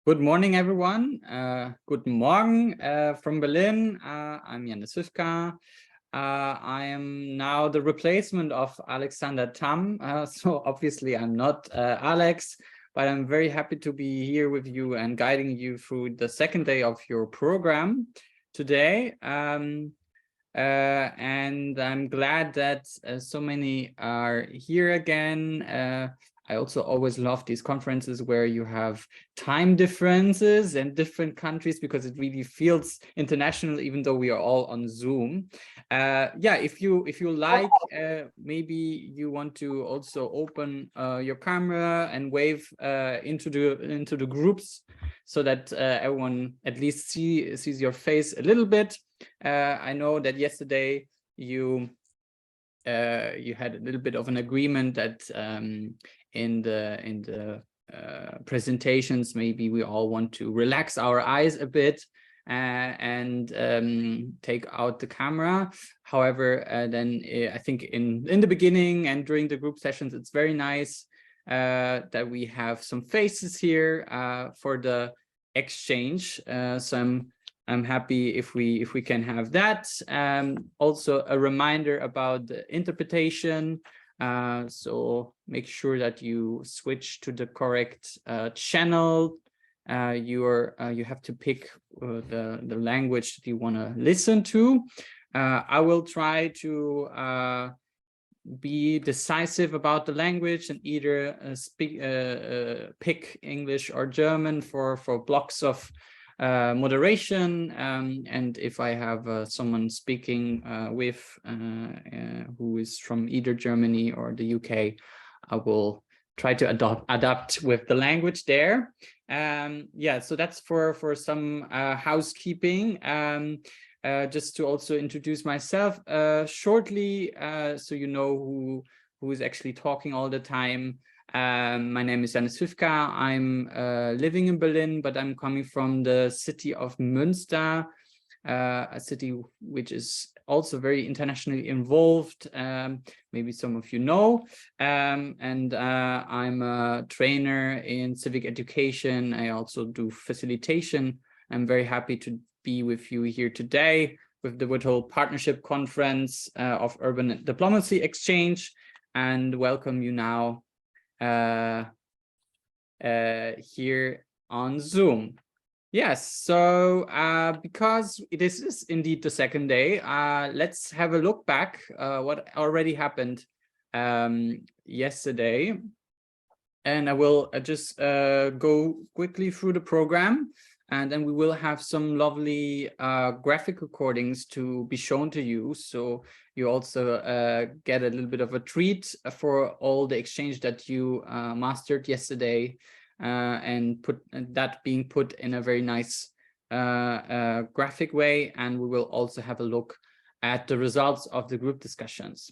Good morning, everyone. Guten Morgen from Berlin. I'm Ayan Huseynova. I am now the replacement of Alexander Tam. So obviously I'm not Alex, but I'm very happy to be here with you and guiding you through the second day of your program today. And I'm glad that so many are here again. I also always love these conferences where you have time differences and different countries, because it really feels international, even though we are all on Zoom. Yeah, if you like, maybe you want to also open your camera and wave into the groups, so that everyone at least sees your face a little bit. I know that yesterday you had a little bit of an agreement that in the presentations, maybe we all want to relax our eyes a bit and take out the camera. However, then I think in the beginning and during the group sessions, it's very nice that we have some faces here for the exchange. So I'm happy if we can have that. Also a reminder about the interpretation. So make sure that you switch to the correct channel. You have to pick the language that you want to listen to. I will try to be decisive about the language and either pick English or German for blocks of moderation, and if I have someone speaking who is from either Germany or the UK, I will try to adapt with the language there. Yeah, so that's for some housekeeping. Just to also introduce myself shortly, so you know who is actually talking all the time. My name is Ayan Huseynova. I'm living in Berlin, but I'm coming from the city of Münster, a city which is also very internationally involved. Maybe some of you know. And I'm a trainer in civic education. I also do facilitation. I'm very happy to be with you here today with the Virtual Partnership Conference of Urban Diplomacy Exchange, and welcome you now here on Zoom. Yes, so because this is indeed the second day, let's have a look back what already happened yesterday. And I will just go quickly through the program, and then we will have some lovely graphic recordings to be shown to you. So you also get a little bit of a treat for all the exchange that you mastered yesterday, and that being put in a very nice graphic way. And we will also have a look at the results of the group discussions.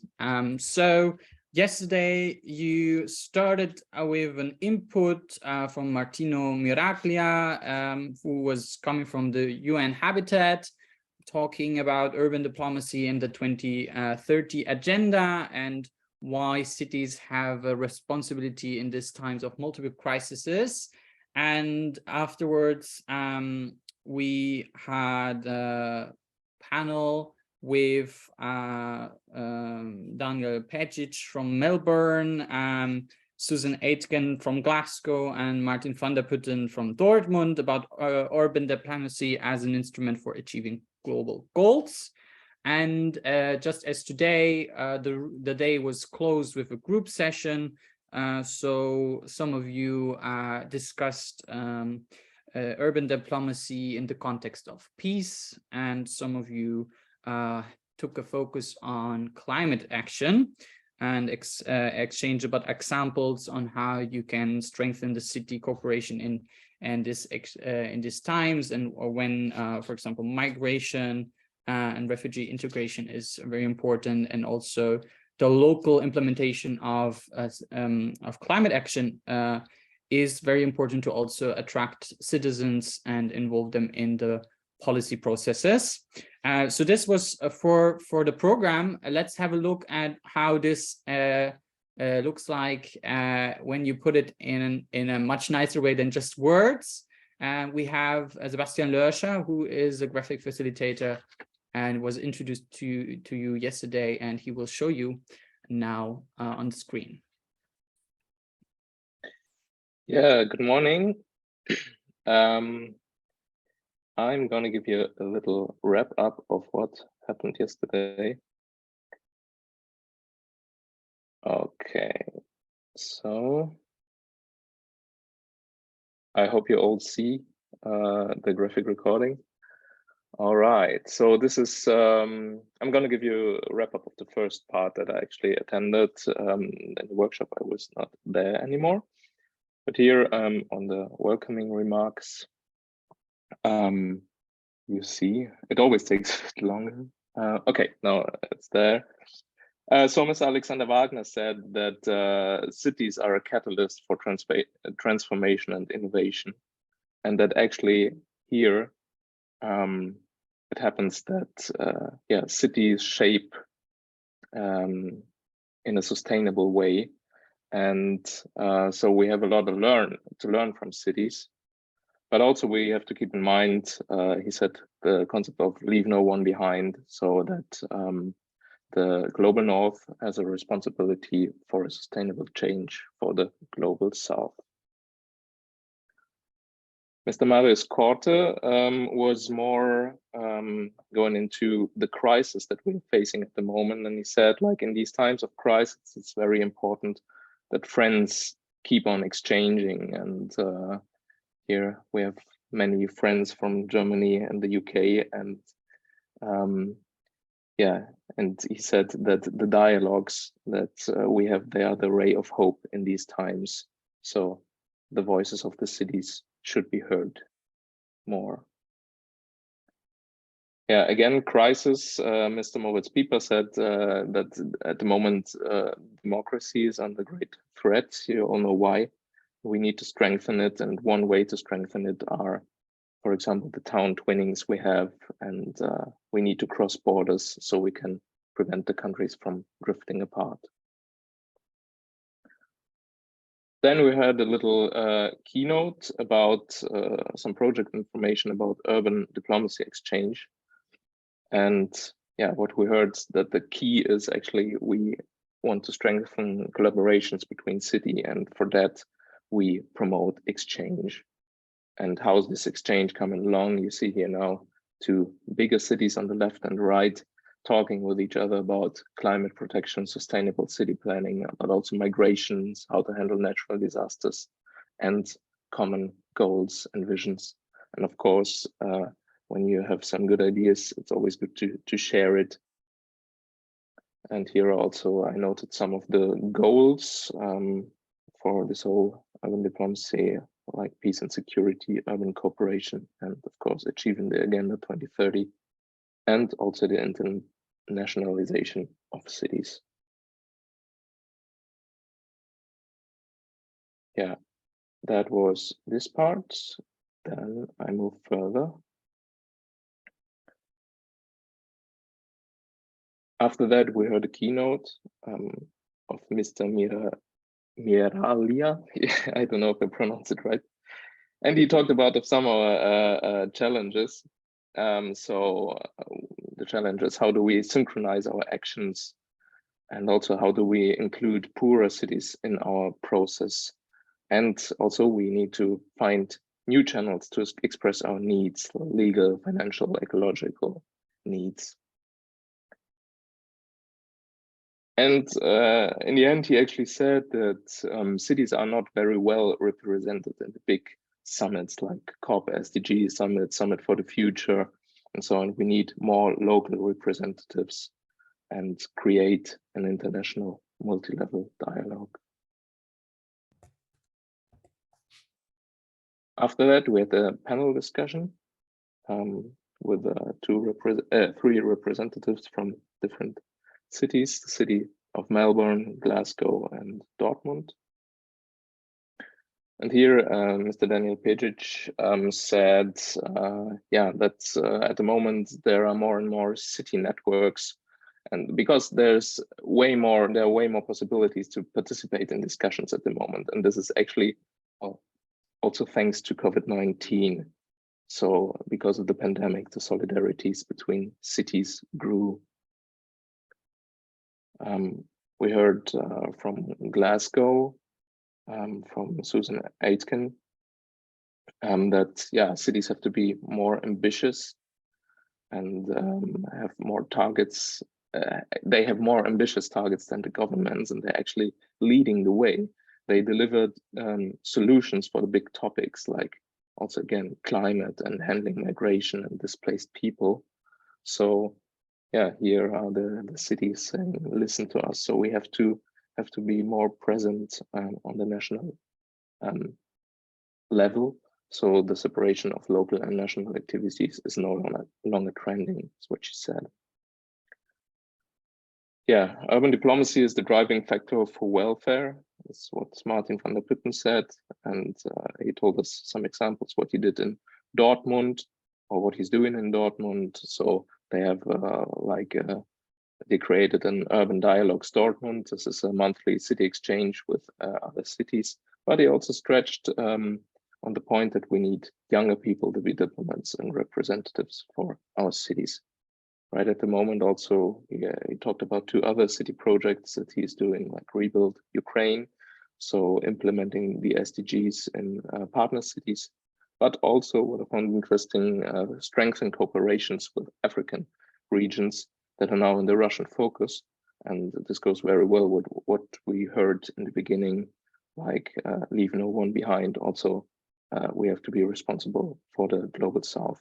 So yesterday, you started with an input from Martino Miraglia, who was coming from the UN Habitat, talking about urban diplomacy and the 2030 agenda and why cities have a responsibility in these times of multiple crises. And afterwards, we had a panel with Daniel Pejic from Melbourne, Susan Aitken from Glasgow, and Martin van der Putten from Dortmund about urban diplomacy as an instrument for achieving global goals. And just as today, the day was closed with a group session. So some of you discussed urban diplomacy in the context of peace, and some of you took a focus on climate action and exchange about examples on how you can strengthen the city cooperation in these times, and or when, for example, migration and refugee integration is very important, and also the local implementation of climate action is very important to also attract citizens and involve them in the policy processes. So this was for the program. Let's have a look at how this looks like when you put it in a much nicer way than just words. And we have Sebastian Lörscher, who is a graphic facilitator and was introduced to you yesterday, and he will show you now on the screen. Yeah, good morning. I'm going to give you a little wrap up of what happened yesterday. Okay, so I hope you all see the graphic recording. All right, so this is, I'm going to give you a wrap up of the first part that I actually attended. In the workshop, I was not there anymore. But here on the welcoming remarks, you see, it always takes a bit longer. Okay, now it's there. So Mr. Alexander Wagner said that cities are a catalyst for transformation and innovation. And that actually here, it happens that, yeah, cities shape in a sustainable way. And so we have a lot to learn from cities. But also we have to keep in mind, he said, the concept of leave no one behind, so that the global north has a responsibility for a sustainable change for the global south. Mr. Marius Korte was more going into the crisis that we're facing at the moment. And he said, like, in these times of crisis, it's very important that friends keep on exchanging. And here we have many friends from Germany and the UK, and yeah, and he said that the dialogues that we have, they are the ray of hope in these times. So the voices of the cities should be heard more. Yeah, again, crisis. Mr. Moritz Pieper said that at the moment, democracy is under great threat. You all know why. We need to strengthen it, and one way to strengthen it are, for example, the town twinnings we have, and we need to cross borders so we can prevent the countries from drifting apart. Then we had a little keynote about some project information about urban diplomacy exchange. And yeah, what we heard that the key is actually we want to strengthen collaborations between city, and for that we promote exchange. And how's this exchange coming along? You see here now two bigger cities on the left and right talking with each other about climate protection, sustainable city planning, but also migrations, how to handle natural disasters, and common goals and visions. And of course, when you have some good ideas, it's always good to share it. And here also I noted some of the goals for this whole urban diplomacy, like peace and security, urban cooperation, and of course achieving the Agenda 2030, and also the internationalization of cities. Yeah, that was this part. Then I move further. After that, we heard a keynote of Mr. Miralia. I don't know if I pronounce it right. And he talked about some challenges. So the challenge is, how do we synchronize our actions? And also, how do we include poorer cities in our process? And also, we need to find new channels to express our needs, legal, financial, ecological needs. And in the end, he actually said that cities are not very well represented in the big summits like COP, SDGs, Summit for the Future, and so on. We need more local representatives and create an international multi-level dialogue. After that, we had a panel discussion with three representatives from different cities, the city of Melbourne, Glasgow, and Dortmund. And here, Mr. Daniel Pejic said, yeah, that at the moment there are more and more city networks, and because there are way more possibilities to participate in discussions at the moment. And this is actually, oh, also thanks to COVID-19. So because of the pandemic, the solidarities between cities grew. We heard from Glasgow, from Susan Aitken, that cities have to be more ambitious and have more targets. They have more ambitious targets than the governments, and they're actually leading the way. They delivered solutions for the big topics, like also again climate and handling migration and displaced people. So yeah, here are the cities saying, listen to us. So we have to be more present on the national level. So the separation of local and national activities is no longer trending, is what she said. Yeah, urban diplomacy is the driving factor for welfare. That's what Martin van der Putten said. And he told us some examples, what he did in Dortmund or what he's doing in Dortmund. So they have they created an urban dialogues Dortmund. This is a monthly city exchange with other cities, but he also stretched on the point that we need younger people to be diplomats and representatives for our cities. Right at the moment, also, he talked about 2 other city projects that he's doing, like Rebuild Ukraine, so implementing the SDGs in partner cities, but also what I found interesting, strengthen cooperations with African regions that are now in the Russian focus. And this goes very well with what we heard in the beginning, like leave no one behind. Also, we have to be responsible for the global South.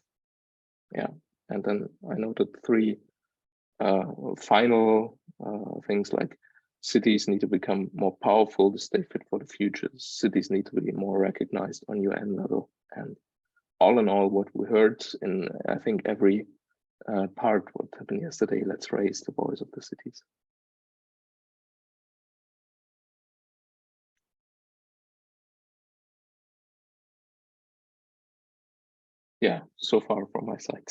Yeah. And then I noted 3 final things, like cities need to become more powerful to stay fit for the future. Cities need to be more recognized on UN level. And all in all, what we heard in, I think, every part, what happened yesterday, let's raise the voice of the cities. Yeah, so far from my side.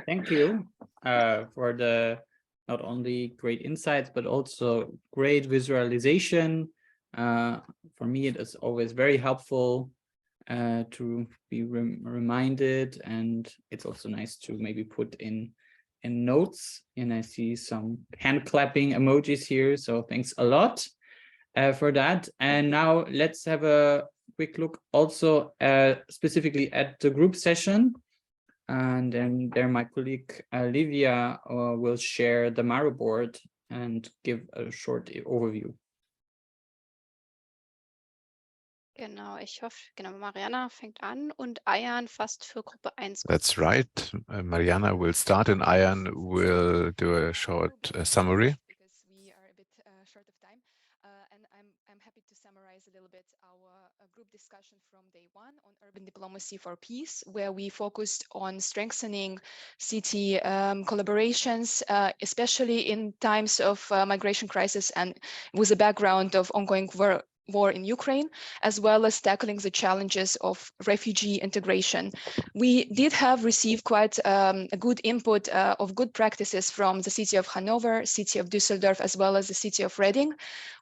Thank you for the not only great insights, but also great visualization. For me, it is always very helpful to be reminded, and it's also nice to maybe put in notes. And I see some hand clapping emojis here, so thanks a lot for that. And now let's have a quick look also specifically at the group session. And then there my colleague Livia will share the Maro board and give a short overview. Genau, ich hoffe, genau, Mariana fängt an und Ayan fasst für Gruppe 1. That's right. Mariana will start and Ayan will do a short summary. Because we are a bit short of time, and I'm happy to summarize a little bit our group discussion from day 1 on urban diplomacy for peace, where we focused on strengthening city collaborations, especially in times of migration crisis and with a background of ongoing war in Ukraine, as well as tackling the challenges of refugee integration. We did have received quite a good input of good practices from the city of Hanover, city of Düsseldorf, as well as the city of Reading,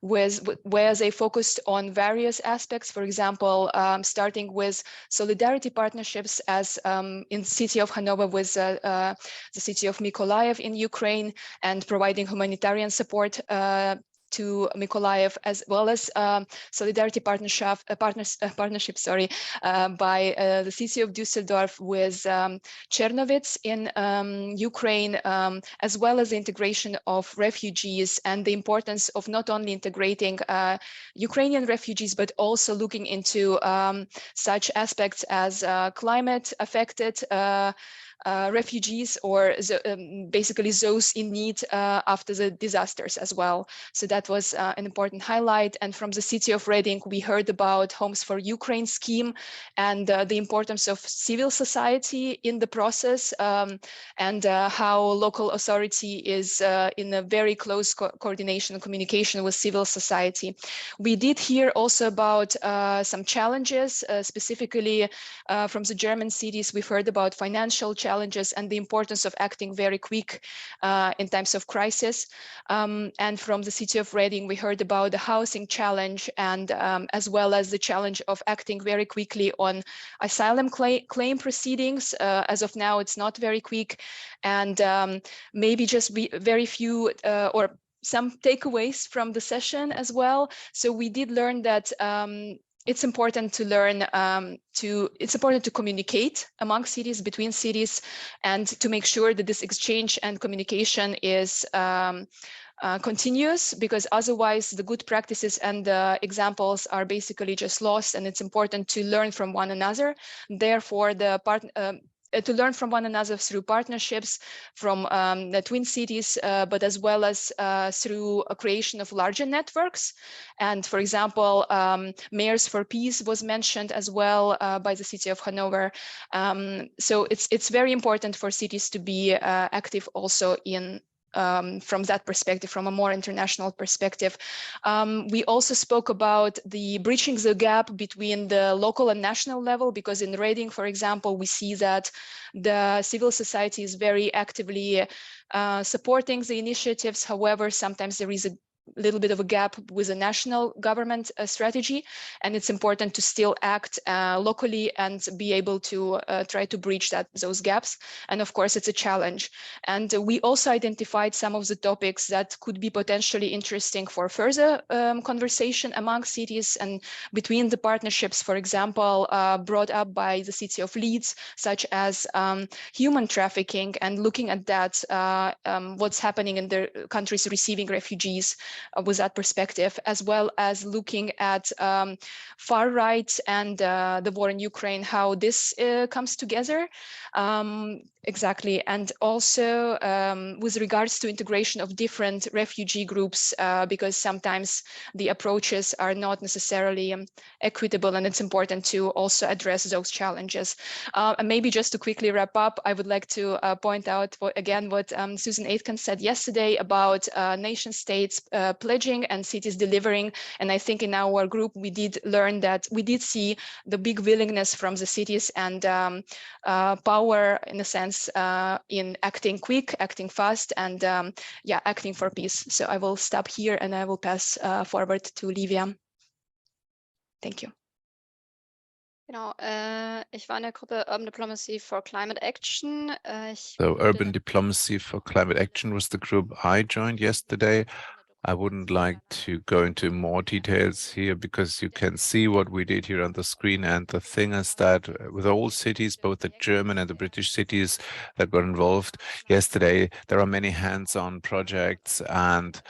where they focused on various aspects, for example, starting with solidarity partnerships, as in the city of Hanover with the city of Mykolaiv in Ukraine, and providing humanitarian support to Mykolaiv, as well as solidarity partnership by the city of Düsseldorf with Chernovitz in Ukraine, as well as the integration of refugees and the importance of not only integrating Ukrainian refugees, but also looking into such aspects as climate affected refugees, or basically those in need after the disasters as well. So that was an important highlight. And from the city of Reading, we heard about Homes for Ukraine scheme and the importance of civil society in the process, and how local authority is in a very close coordination and communication with civil society. We did hear also about some challenges, specifically from the German cities. We've heard about financial challenges challenges and the importance of acting very quick in times of crisis. And from the city of Reading, we heard about the housing challenge and as well as the challenge of acting very quickly on asylum claim proceedings. As of now, it's not very quick. And maybe just very few or some takeaways from the session as well. So we did learn that it's important to learn it's important to communicate among cities, between cities, and to make sure that this exchange and communication is continuous, because otherwise the good practices and the examples are basically just lost, and it's important to learn from one another. Therefore, to learn from one another through partnerships from the twin cities, but as well as through a creation of larger networks. And for example, Mayors for Peace was mentioned as well by the city of Hanover. So it's very important for cities to be active also in from that perspective, from a more international perspective. We also spoke about the bridging the gap between the local and national level, because in Reading, for example, we see that the civil society is very actively supporting the initiatives. However, sometimes there is a little bit of a gap with the national government strategy, and it's important to still act locally and be able to try to bridge those gaps. And of course, it's a challenge. And we also identified some of the topics that could be potentially interesting for further conversation among cities and between the partnerships, for example, brought up by the city of Leeds, such as human trafficking, and looking at that, what's happening in the countries receiving refugees with that perspective, as well as looking at far right and the war in Ukraine, how this comes together. Exactly. And also with regards to integration of different refugee groups, because sometimes the approaches are not necessarily equitable, and it's important to also address those challenges. And maybe just to quickly wrap up, I would like to point out what Susan Aitken said yesterday about nation states pledging and cities delivering. And I think in our group, we did learn that we did see the big willingness from the cities and power, in a sense, in acting quick, acting fast, and yeah, acting for peace. So I will stop here and I will pass forward to Livia. Thank you. Genau, ich war in der Gruppe Urban Diplomacy for Climate Action. So Urban Diplomacy for Climate Action was the group I joined yesterday. I wouldn't like to go into more details here because you can see what we did here on the screen. And the thing is that with all cities, both the German and the British cities that got involved yesterday, there are many hands-on projects and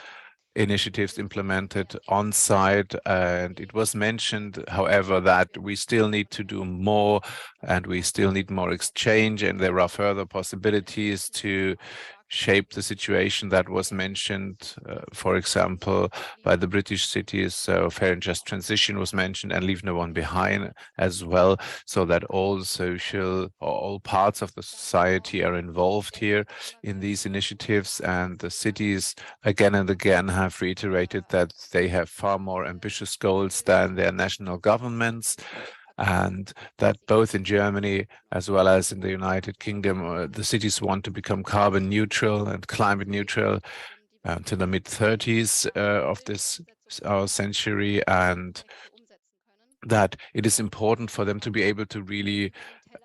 initiatives implemented on site. And it was mentioned, however, that we still need to do more and we still need more exchange. And there are further possibilities to shape the situation that was mentioned, for example, by the British cities. So fair and just transition was mentioned, and leave no one behind as well, so that all social or all parts of the society are involved here in these initiatives. And the cities again and again have reiterated that they have far more ambitious goals than their national governments, and that both in Germany as well as in the United Kingdom, the cities want to become carbon neutral and climate neutral to the mid-30s of this our century, and that it is important for them to be able to really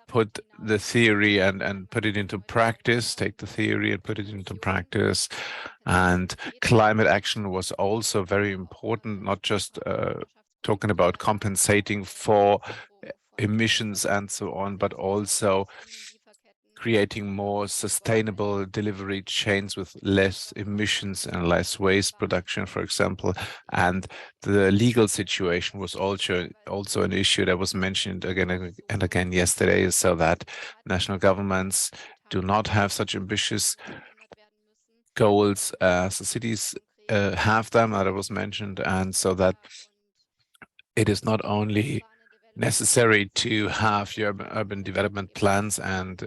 put the theory and put it into practice, take the theory and put it into practice. And climate action was also very important, not just talking about compensating for emissions and so on, but also creating more sustainable delivery chains with less emissions and less waste production, for example. And the legal situation was also an issue that was mentioned again and again yesterday, so that national governments do not have such ambitious goals as the cities have them, that was mentioned, and so that it is not only necessary to have your urban development plans and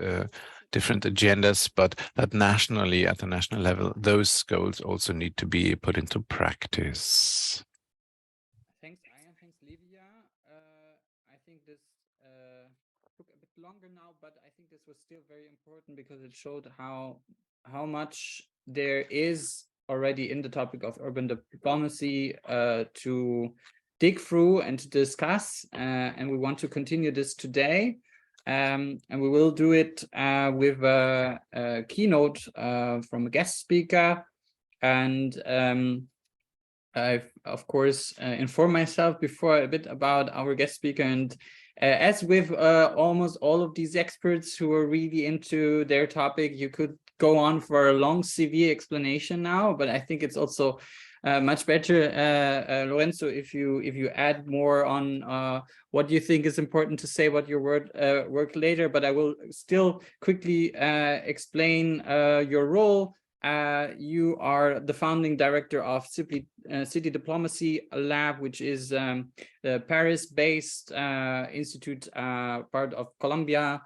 different agendas, but that nationally, at the national level, those goals also need to be put into practice. Thanks, Ayan. Thanks, Livia. I think this took a bit longer now now, but I think this was still very important because it showed how much there is already in the topic of urban diplomacy to dig through and to discuss, and we want to continue this today. And we will do it with a keynote from a guest speaker. And I've, of course, informed myself before a bit about our guest speaker. And as with almost all of these experts who are really into their topic, you could go on for a long CV explanation now, but I think it's also much better, Lorenzo, if you add more on what you think is important to say about your work later. But I will still quickly explain your role. You are the founding director of City Diplomacy Lab, which is the Paris-based institute, part of Columbia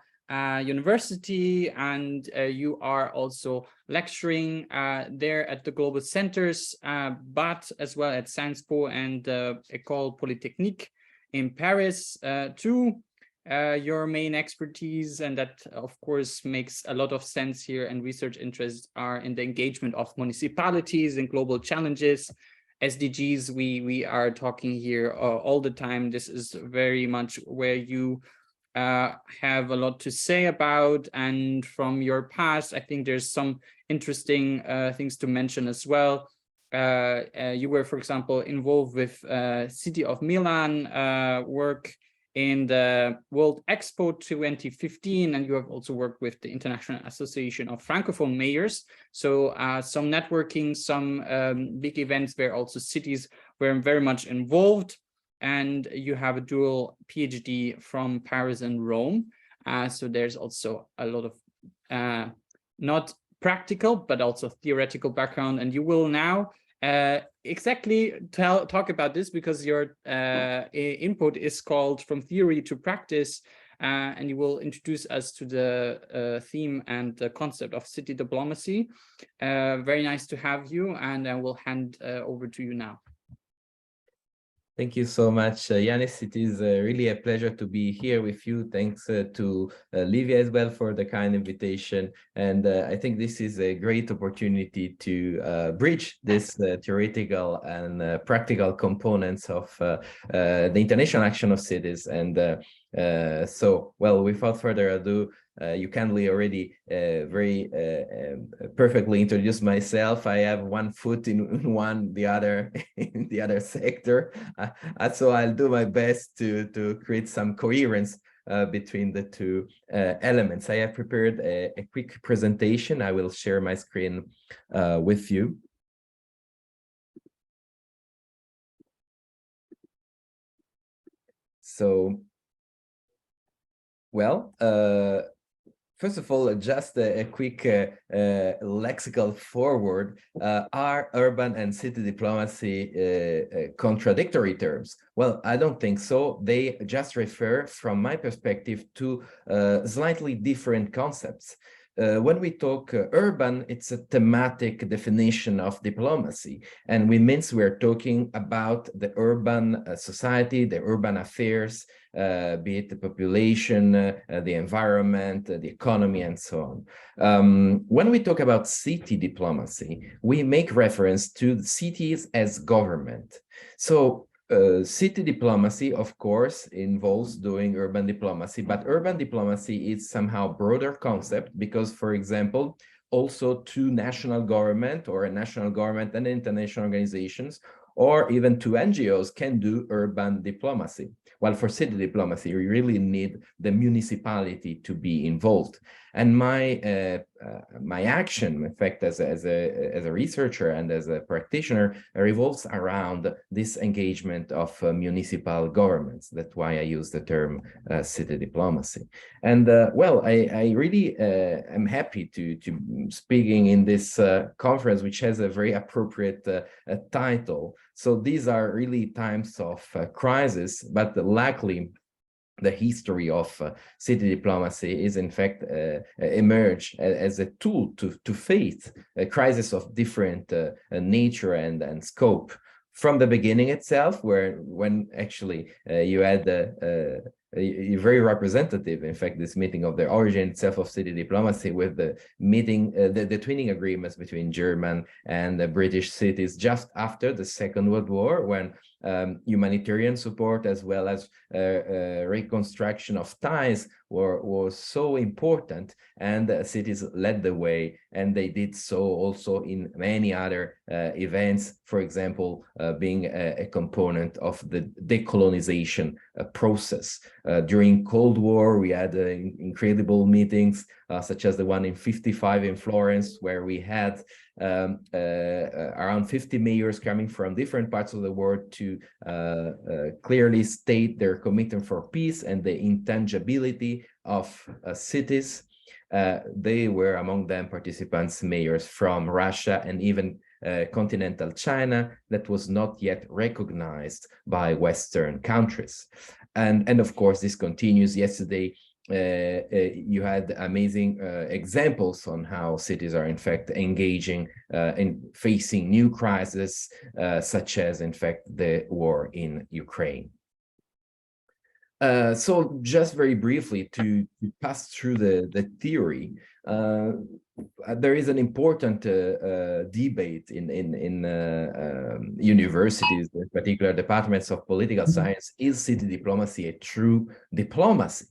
University, and you are also lecturing there at the global centers, but as well at Sciences Po and École Polytechnique in Paris too. Your main expertise, and that of course makes a lot of sense here, and research interests are in the engagement of municipalities in global challenges. SDGs, we are talking here all the time. This is very much where you have a lot to say about, and from your past, I think there's some interesting things to mention as well. You were, for example, involved with City of Milan work in the World Expo 2015, and you have also worked with the International Association of Francophone Mayors. So some networking, some big events where also cities were very much involved. And you have a dual PhD from Paris and Rome. So there's also a lot of not practical, but also theoretical background. And you will now exactly talk about this, because your input is called From Theory to Practice, and you will introduce us to the theme and the concept of city diplomacy. Very nice to have you, and I will hand over to you now. Thank you so much, Yanis. It is really a pleasure to be here with you. Thanks to Livia as well for the kind invitation. And I think this is a great opportunity to bridge this theoretical and practical components of the international action of cities. And so, well, without further ado, you kindly already very perfectly introduced myself. I have one foot in one, the other in the other sector. So I'll do my best to create some coherence between the two elements. I have prepared a quick presentation. I will share my screen with you. So, well, first of all, just a quick lexical forward. Are urban and city diplomacy contradictory terms? Well, I don't think so. They just refer, from my perspective, to slightly different concepts. When we talk urban, it's a thematic definition of diplomacy. And we're talking about the urban society, the urban affairs, be it the population, the environment, the economy, and so on. When we talk about city diplomacy, we make reference to the cities as government. So city diplomacy, of course, involves doing urban diplomacy, but urban diplomacy is somehow a broader concept because, for example, also two national government or a national government and international organizations, or even two NGOs can do urban diplomacy. While for city diplomacy, you really need the municipality to be involved. And my action, in fact, as a researcher and as a practitioner, revolves around this engagement of municipal governments. That's why I use the term city diplomacy. And well, I really am happy to speaking in this conference, which has a very appropriate title. So these are really times of crisis, but luckily, the history of city diplomacy is in fact emerged as a tool to face a crisis of different nature and scope. From the beginning itself, when actually you had very representative, in fact, this meeting of the origin itself of city diplomacy with the meeting, the twinning agreements between German and the British cities just after the Second World War, when humanitarian support as well as reconstruction of ties was so important, and cities led the way, and they did so also in many other events, for example, being a component of the decolonization process. During Cold War, we had incredible meetings, such as the one in '55 in Florence, where we had around 50 mayors coming from different parts of the world to clearly state their commitment for peace and the intangibility of cities. They were among them participants, mayors from Russia and even continental China that was not yet recognized by Western countries. And of course, this continues. Yesterday, you had amazing examples on how cities are in fact engaging in facing new crises, such as in fact the war in Ukraine. So just very briefly to pass through the theory, there is an important debate in universities, in particular departments of political science. Is city diplomacy a true diplomacy?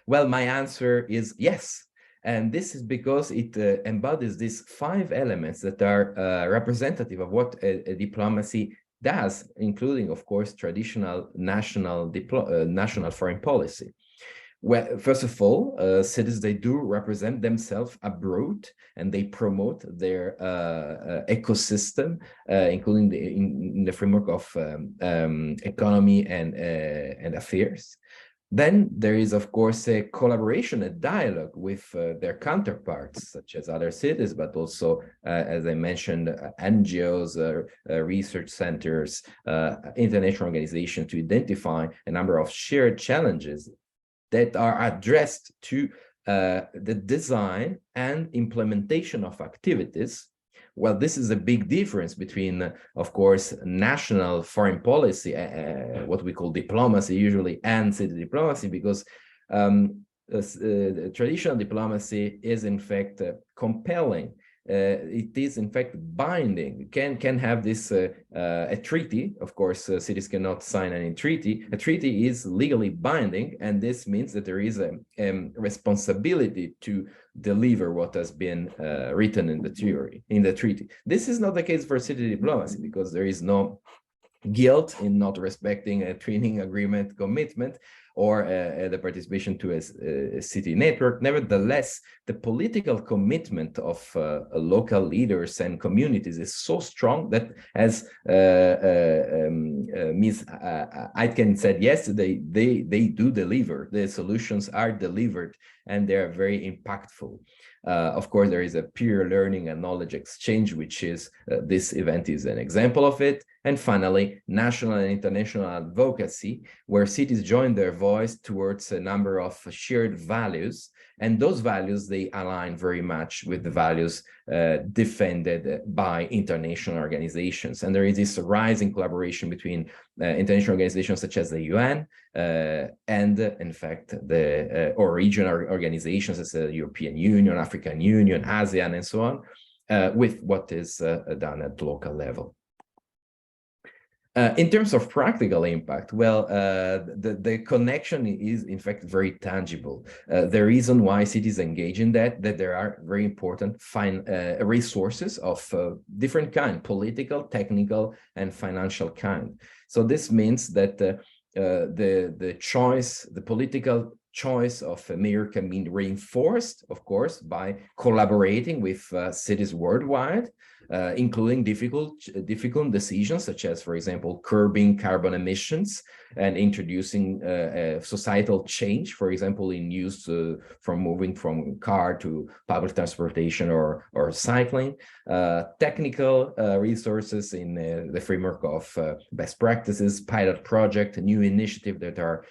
Well, my answer is yes. And this is because it embodies these 5 elements that are representative of what a diplomacy does, including, of course, traditional national foreign policy. Well, first of all, cities, they do represent themselves abroad, and they promote their ecosystem, including in the framework of economy and affairs. Then there is, of course, a collaboration, a dialogue with their counterparts, such as other cities, but also, as I mentioned, NGOs, research centers, international organizations, to identify a number of shared challenges that are addressed to the design and implementation of activities. Well, this is a big difference between, of course, national foreign policy, what we call diplomacy usually, and city diplomacy, because traditional diplomacy is in fact compelling. It is in fact binding. Can have this a treaty. Of course, cities cannot sign any treaty. A treaty is legally binding, and this means that there is a responsibility to deliver what has been written in the treaty. This is not the case for city diplomacy, because there is no guilt in not respecting a twinning agreement commitment or the participation to a city network. Nevertheless, the political commitment of local leaders and communities is so strong that, as Ms. Aitken said yesterday, they do deliver. The solutions are delivered, and they are very impactful. Of course, there is a peer learning and knowledge exchange, which is this event is an example of it. And finally, national and international advocacy, where cities join their voice towards a number of shared values. And those values, they align very much with the values defended by international organizations. And there is this rising collaboration between international organizations such as the UN and, in fact, the or regional organizations as the European Union, African Union, ASEAN, and so on, with what is done at local level. In terms of practical impact, well, the connection is in fact very tangible. The reason why cities engage in that there are very important resources of different kind, political, technical, and financial kind. So this means that the choice, the political choice of a mayor can be reinforced, of course, by collaborating with cities worldwide, including difficult decisions, such as, for example, curbing carbon emissions and introducing societal change, for example, in use from moving from car to public transportation or cycling, technical resources in the framework of best practices, pilot project, new initiatives that are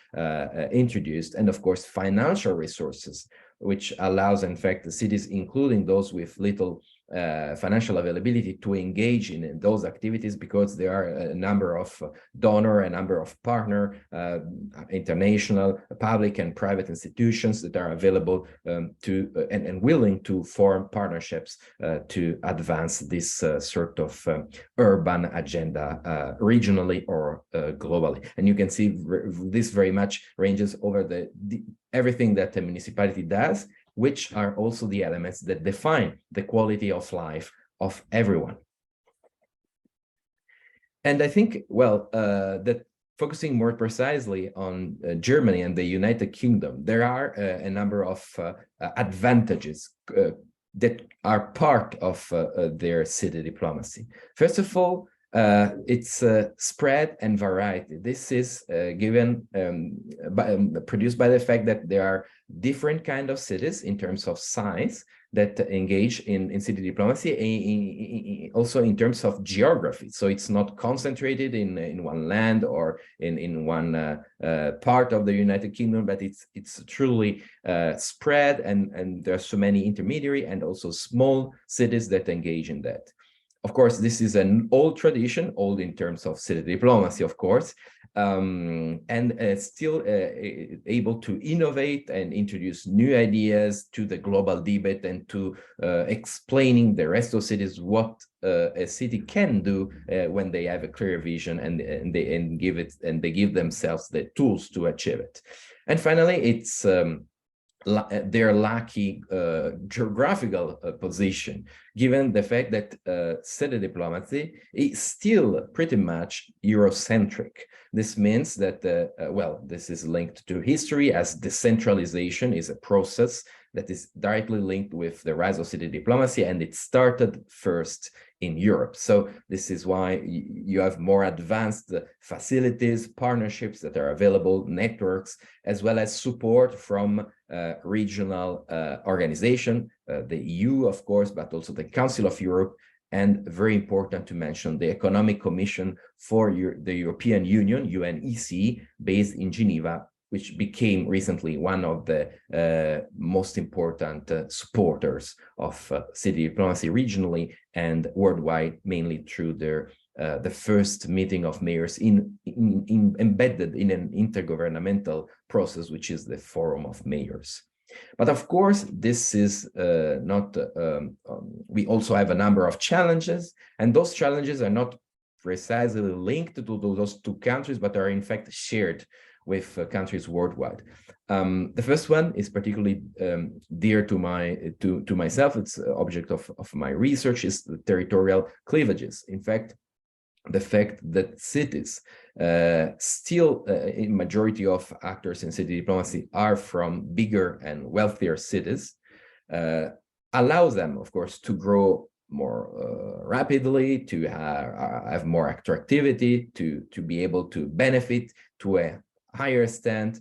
introduced, and of course, financial resources which allows, in fact, the cities, including those with little financial availability, to engage in those activities, because there are a number of donor, a number of partner, international, public and private institutions that are available to and willing to form partnerships to advance this sort of urban agenda regionally or globally. And you can see this very much ranges over everything that the municipality does, which are also the elements that define the quality of life of everyone. And I think, well, that focusing more precisely on Germany and the United Kingdom, there are a number of advantages that are part of their city diplomacy. First of all, it's spread and variety. This is produced by the fact that there are different kind of cities in terms of size that engage in city diplomacy, also in terms of geography. So it's not concentrated in one land or in one part of the United Kingdom, but it's truly spread, and there are so many intermediary and also small cities that engage in that. Of course, this is an old tradition, old in terms of city diplomacy, of course, and still able to innovate and introduce new ideas to the global debate, and to explaining the rest of cities what a city can do when they have a clear vision and they give themselves the tools to achieve it. And finally, it's their lucky geographical position, given the fact that city diplomacy is still pretty much Eurocentric. This means that, well, this is linked to history, as decentralization is a process that is directly linked with the rise of city diplomacy, and it started first in Europe. So this is why you have more advanced facilities, partnerships that are available, networks, as well as support from regional organization, the EU, of course, but also the Council of Europe, and very important to mention, the Economic Commission for the European Union, UNEC, based in Geneva, which became recently one of the most important supporters of city diplomacy regionally and worldwide, mainly through their the first meeting of mayors embedded in an intergovernmental process, which is the Forum of Mayors. But of course, this is not, we also have a number of challenges, and those challenges are not precisely linked to those two countries, but are in fact shared with countries worldwide. The first one is particularly dear to myself. It's object of my research, is the territorial cleavages. In fact, the fact that cities still, in majority of actors in city diplomacy are from bigger and wealthier cities, allows them, of course, to grow more rapidly, to have more attractivity, to be able to benefit to a higher extent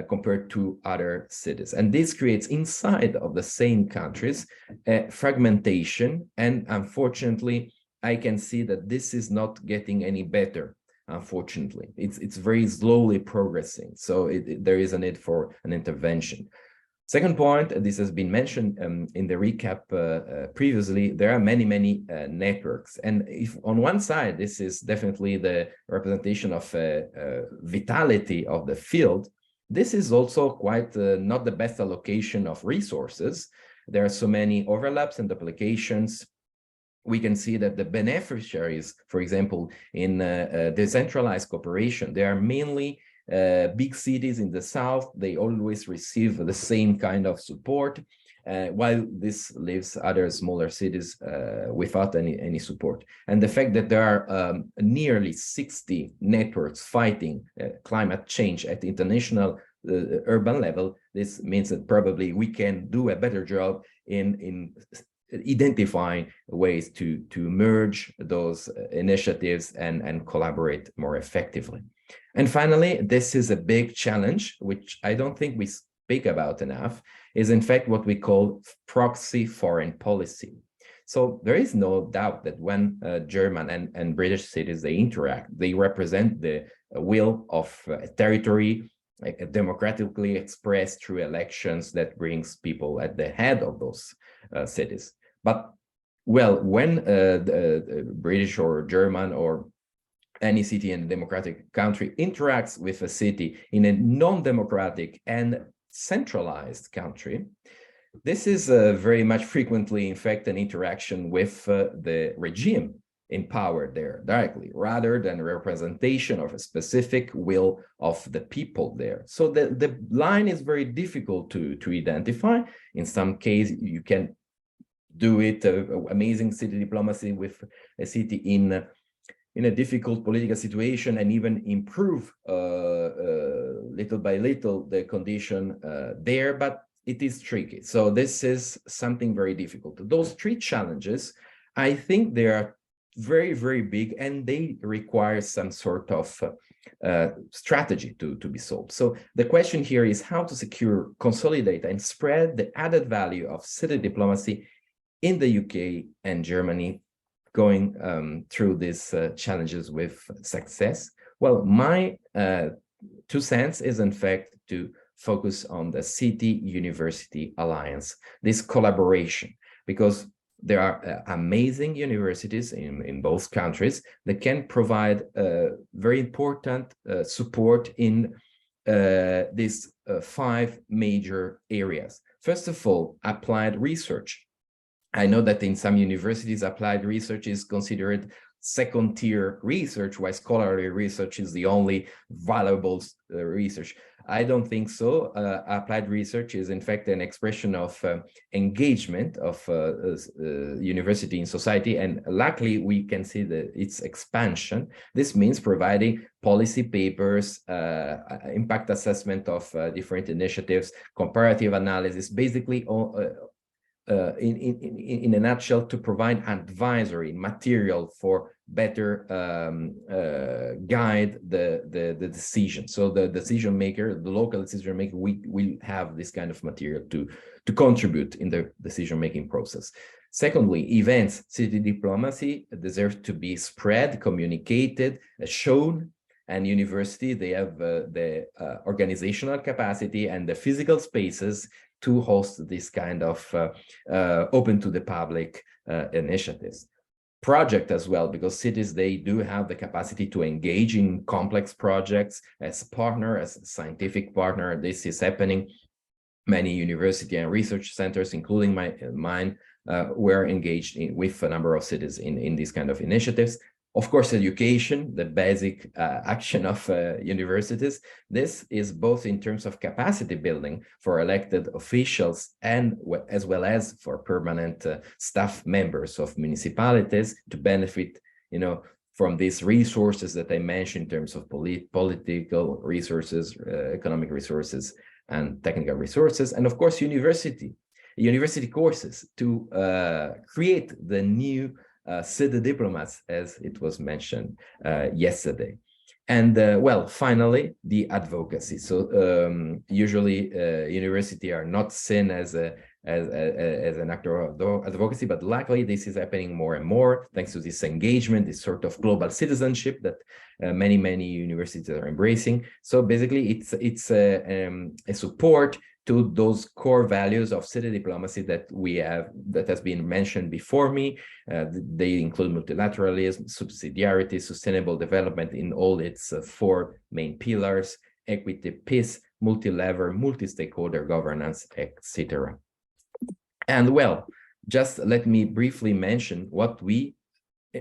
compared to other cities. And this creates inside of the same countries a fragmentation, and unfortunately, I can see that this is not getting any better. Unfortunately, it's very slowly progressing. So there is a need for an intervention. Second point, this has been mentioned in the recap previously, there are many networks. And if on one side, this is definitely the representation of vitality of the field, this is also quite not the best allocation of resources. There are so many overlaps and duplications. We can see that the beneficiaries, for example, in decentralized cooperation, they are mainly big cities in the south. They always receive the same kind of support, while this leaves other smaller cities without any support. And the fact that there are nearly 60 networks fighting climate change at the international urban level, this means that probably we can do a better job in identifying ways to merge those initiatives and collaborate more effectively. And finally, this is a big challenge, which I don't think we speak about enough, is in fact what we call proxy foreign policy. So there is no doubt that when German and British cities, they interact, they represent the will of a territory democratically expressed through elections that brings people at the head of those cities. But well, when the British or German or any city in a democratic country interacts with a city in a non-democratic and centralized country, this is very much frequently, in fact, an interaction with the regime in power there directly, rather than representation of a specific will of the people there. So the line is very difficult to identify. In some case, you can do it, amazing city diplomacy with a city in a difficult political situation and even improve little by little the condition there, but it is tricky. So this is something very difficult. Those three challenges, I think they are very, very big, and they require some sort of strategy to be solved. So the question here is how to secure, consolidate, and spread the added value of city diplomacy in the UK and Germany, going through these challenges with success. Well, my 2 cents is in fact to focus on the city-university alliance, this collaboration, because there are amazing universities in both countries that can provide very important support in these 5 major areas. First of all, applied research. I know that in some universities, applied research is considered second-tier research, while scholarly research is the only valuable research. I don't think so. Applied research is, in fact, an expression of engagement of university in society, and luckily we can see its expansion. This means providing policy papers, impact assessment of different initiatives, comparative analysis, basically in a nutshell, to provide advisory material for better guide the decision. So the decision maker, the local decision maker, will have this kind of material to contribute in the decision making process. Secondly, events, city diplomacy deserves to be spread, communicated, shown. And university, they have the organizational capacity and the physical spaces to host this kind of open to the public initiatives. Project as well, because cities, they do have the capacity to engage in complex projects as partner, as scientific partner. This is happening. Many university and research centers, including mine, were engaged with a number of cities in these kind of initiatives. Of course, education, the basic action of universities. This is both in terms of capacity building for elected officials and as well as for permanent staff members of municipalities to benefit, from these resources that I mentioned in terms of political resources, economic resources, and technical resources. And of course, university courses to create the new city diplomats, as it was mentioned yesterday. And well, finally, the advocacy. So usually universities are not seen as an actor of advocacy, but luckily this is happening more and more thanks to this engagement, this sort of global citizenship that many universities are embracing. So basically, it's a support to those core values of city diplomacy that we have, that has been mentioned before me. They include multilateralism, subsidiarity, sustainable development in all its 4 main pillars, equity, peace, multi-level, multi-stakeholder governance, etc. And well, just let me briefly mention what we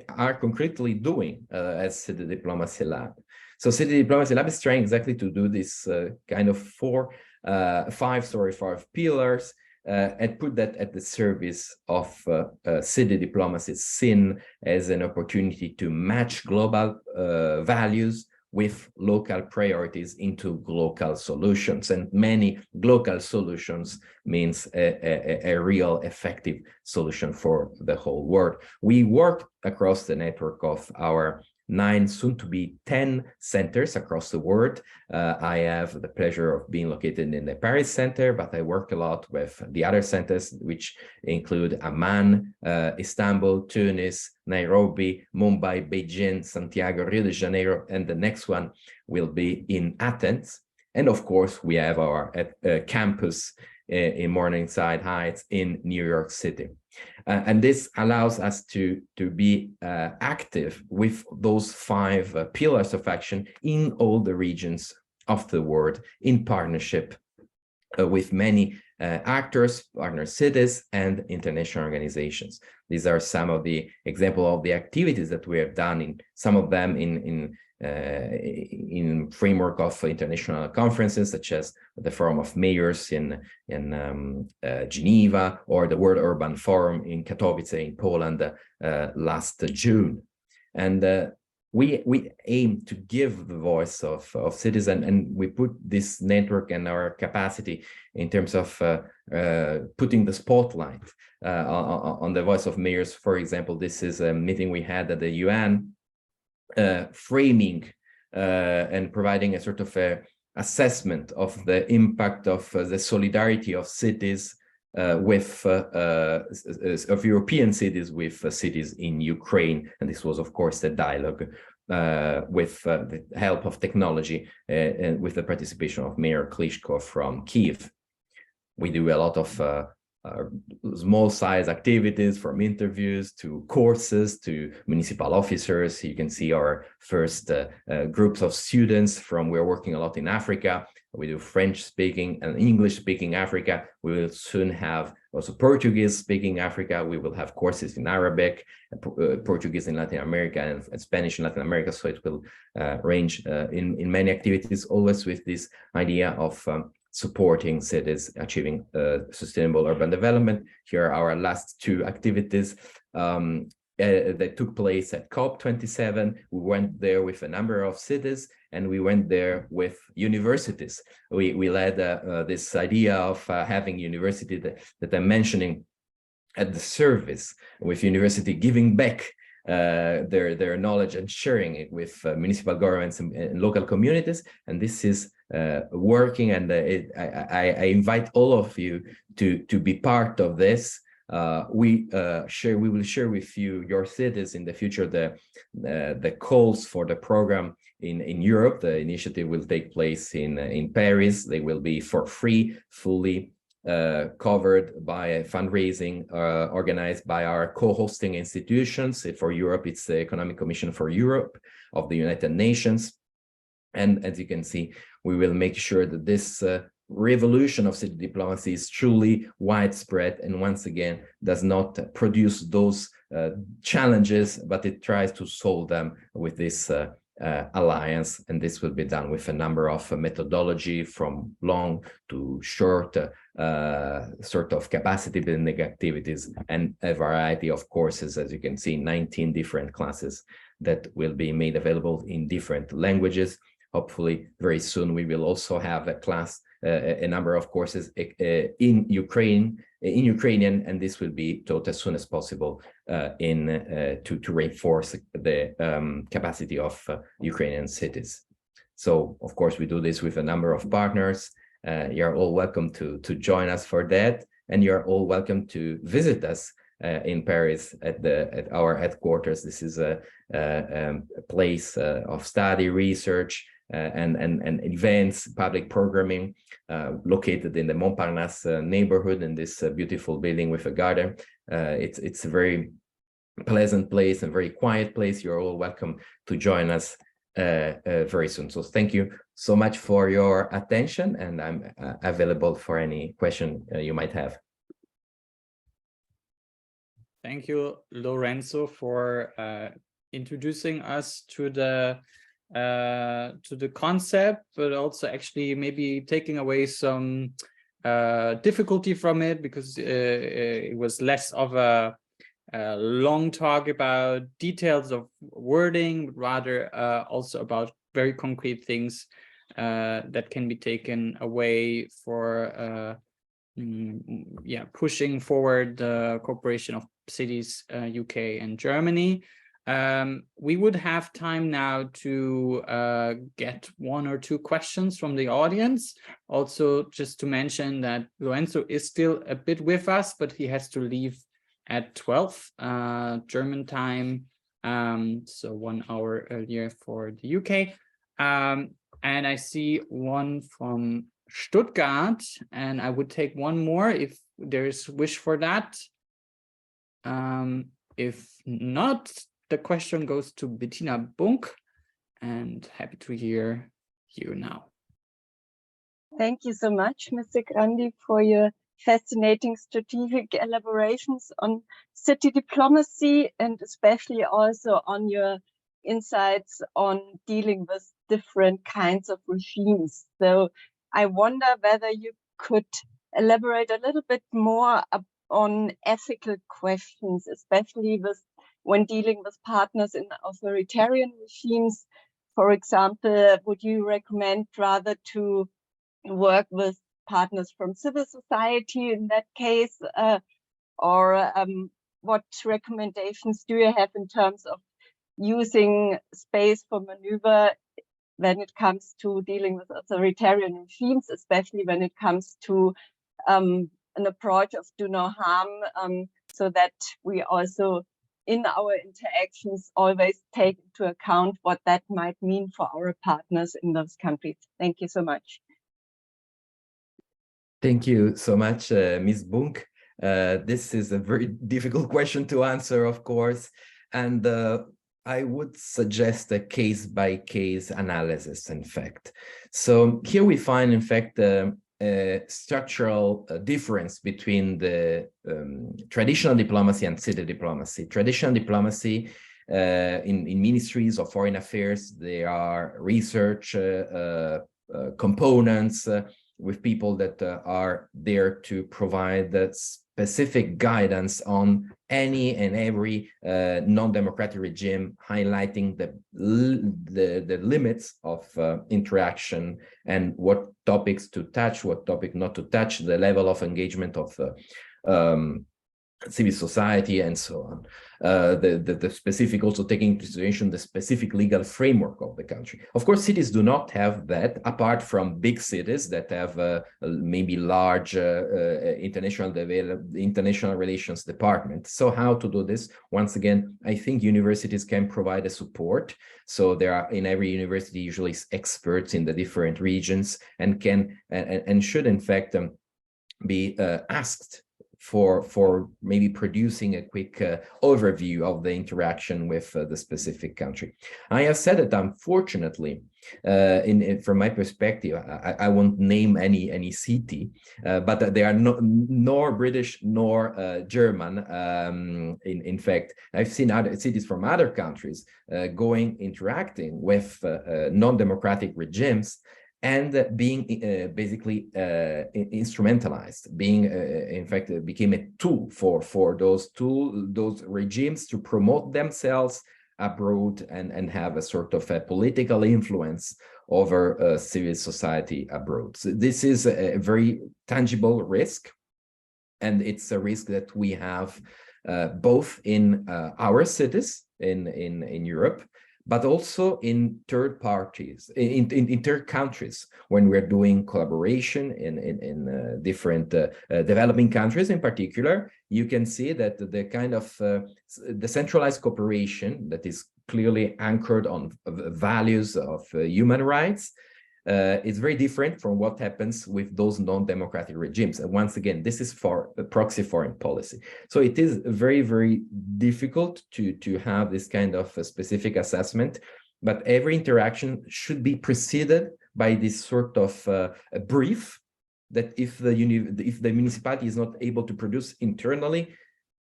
are concretely doing as City Diplomacy Lab. So City Diplomacy Lab is trying exactly to do this kind of 5 pillars and put that at the service of city diplomacy, seen as an opportunity to match global values with local priorities into local solutions. And many local solutions means a real effective solution for the whole world. We work across the network of our 9, soon to be 10 centers across the world. I have the pleasure of being located in the Paris center, but I work a lot with the other centers, which include Amman, Istanbul, Tunis, Nairobi, Mumbai, Beijing, Santiago, Rio de Janeiro, and the next one will be in Athens. And of course, we have our campus in Morningside Heights in New York City. And this allows us to be active with those 5 pillars of action in all the regions of the world, in partnership with many actors, partner cities, and international organizations. These are some of the examples of the activities that we have done, in some of them in framework of international conferences, such as the Forum of Mayors in Geneva, or the World Urban Forum in Katowice in Poland last June. And we aim to give the voice of citizens, and we put this network and our capacity in terms of putting the spotlight on the voice of mayors. For example, this is a meeting we had at the UN, framing and providing a sort of assessment of the impact of the solidarity of cities of European cities with cities in Ukraine. And this was, of course, the dialogue with the help of technology and with the participation of Mayor Klitschko from Kiev. We do a lot of small size activities, from interviews to courses to municipal officers. You can see our first groups of students we're working a lot in Africa. We do French speaking and English speaking Africa. We will soon have also Portuguese speaking Africa. We will have courses in Arabic, Portuguese in Latin America, and Spanish in Latin America. So it will range in many activities, always with this idea of supporting cities achieving sustainable urban development. Here are our last 2 activities that took place at COP27. We went there with a number of cities, and we went there with universities. We led this idea of having university that I'm mentioning at the service, with university giving back their knowledge and sharing it with municipal governments and local communities. And this is working, and I invite all of you to be part of this. We will share with you, your cities, in the future, the calls for the program in Europe. The initiative will take place in Paris. They will be for free, fully covered by a fundraising organized by our co-hosting institutions. For Europe, it's the Economic Commission for Europe of the United Nations. And as you can see, we will make sure that this revolution of city diplomacy is truly widespread, and once again does not produce those challenges, but it tries to solve them with this alliance. And this will be done with a number of methodology, from long to short sort of capacity building activities, and a variety of courses. As you can see, 19 different classes that will be made available in different languages. Hopefully very soon we will also have a class, a number of courses in Ukrainian, and this will be taught as soon as possible to reinforce the capacity of Ukrainian cities. So of course we do this with a number of partners. You're all welcome to join us for that, and you're all welcome to visit us in Paris at our headquarters. This is a place of study, research, and events, public programming, located in the Montparnasse neighborhood, in this beautiful building with a garden. It's a very pleasant place and very quiet place. You're all welcome to join us very soon. So thank you so much for your attention, and I'm available for any question you might have. Thank you, Lorenzo, for introducing us to the concept, but also actually maybe taking away some difficulty from it, because it was less of a long talk about details of wording, but rather also about very concrete things that can be taken away for pushing forward the cooperation of cities, UK and Germany. We would have time now to get 1 or 2 questions from the audience. Also, just to mention that Lorenzo is still a bit with us, but he has to leave at 12 German time, so 1 hour earlier for the UK. And I see one from Stuttgart, and I would take one more if there's wish for that. If not, the question goes to Bettina Bunk, and happy to hear you now. Thank you so much, Mr. Grandi, for your fascinating strategic elaborations on city diplomacy, and especially also on your insights on dealing with different kinds of regimes. So I wonder whether you could elaborate a little bit more on ethical questions, especially when dealing with partners in authoritarian regimes. For example, would you recommend rather to work with partners from civil society in that case, or what recommendations do you have in terms of using space for maneuver when it comes to dealing with authoritarian regimes, especially when it comes to an approach of do no harm, so that we also in our interactions always take into account what that might mean for our partners in those countries. Thank you so much. Thank you so much, Ms. Bunk. This is a very difficult question to answer, of course, and I would suggest a case-by-case analysis, in fact. So here we find, in fact, a structural difference between the traditional diplomacy and city diplomacy. Traditional diplomacy in ministries of foreign affairs, there are research components with people that are there to provide that specific guidance on any and every non-democratic regime, highlighting the limits of interaction and what topics to touch, what topic not to touch, the level of engagement of civil society, and so on. The specific, also taking into consideration the specific legal framework of the country. Of course, cities do not have that, apart from big cities that have maybe large international relations department. So how to do this? Once again, I think universities can provide a support. So there are in every university usually experts in the different regions, and can and should in fact be asked for maybe producing a quick overview of the interaction with the specific country. I have said that unfortunately, from my perspective, I won't name any city, but they are nor British nor German. In fact, I've seen other cities from other countries interacting with non-democratic regimes, and being basically instrumentalized, being in fact became a tool for those regimes to promote themselves abroad and have a sort of a political influence over civil society abroad. So this is a very tangible risk, and it's a risk that we have both in our cities in Europe, but also in third parties, in third countries, when we're doing collaboration in different developing countries in particular. You can see that the kind of decentralized cooperation that is clearly anchored on values of human rights is very different from what happens with those non-democratic regimes. And once again, this is for a proxy foreign policy. So it is very, very difficult to have this kind of a specific assessment, but every interaction should be preceded by this sort of a brief that if the municipality is not able to produce internally,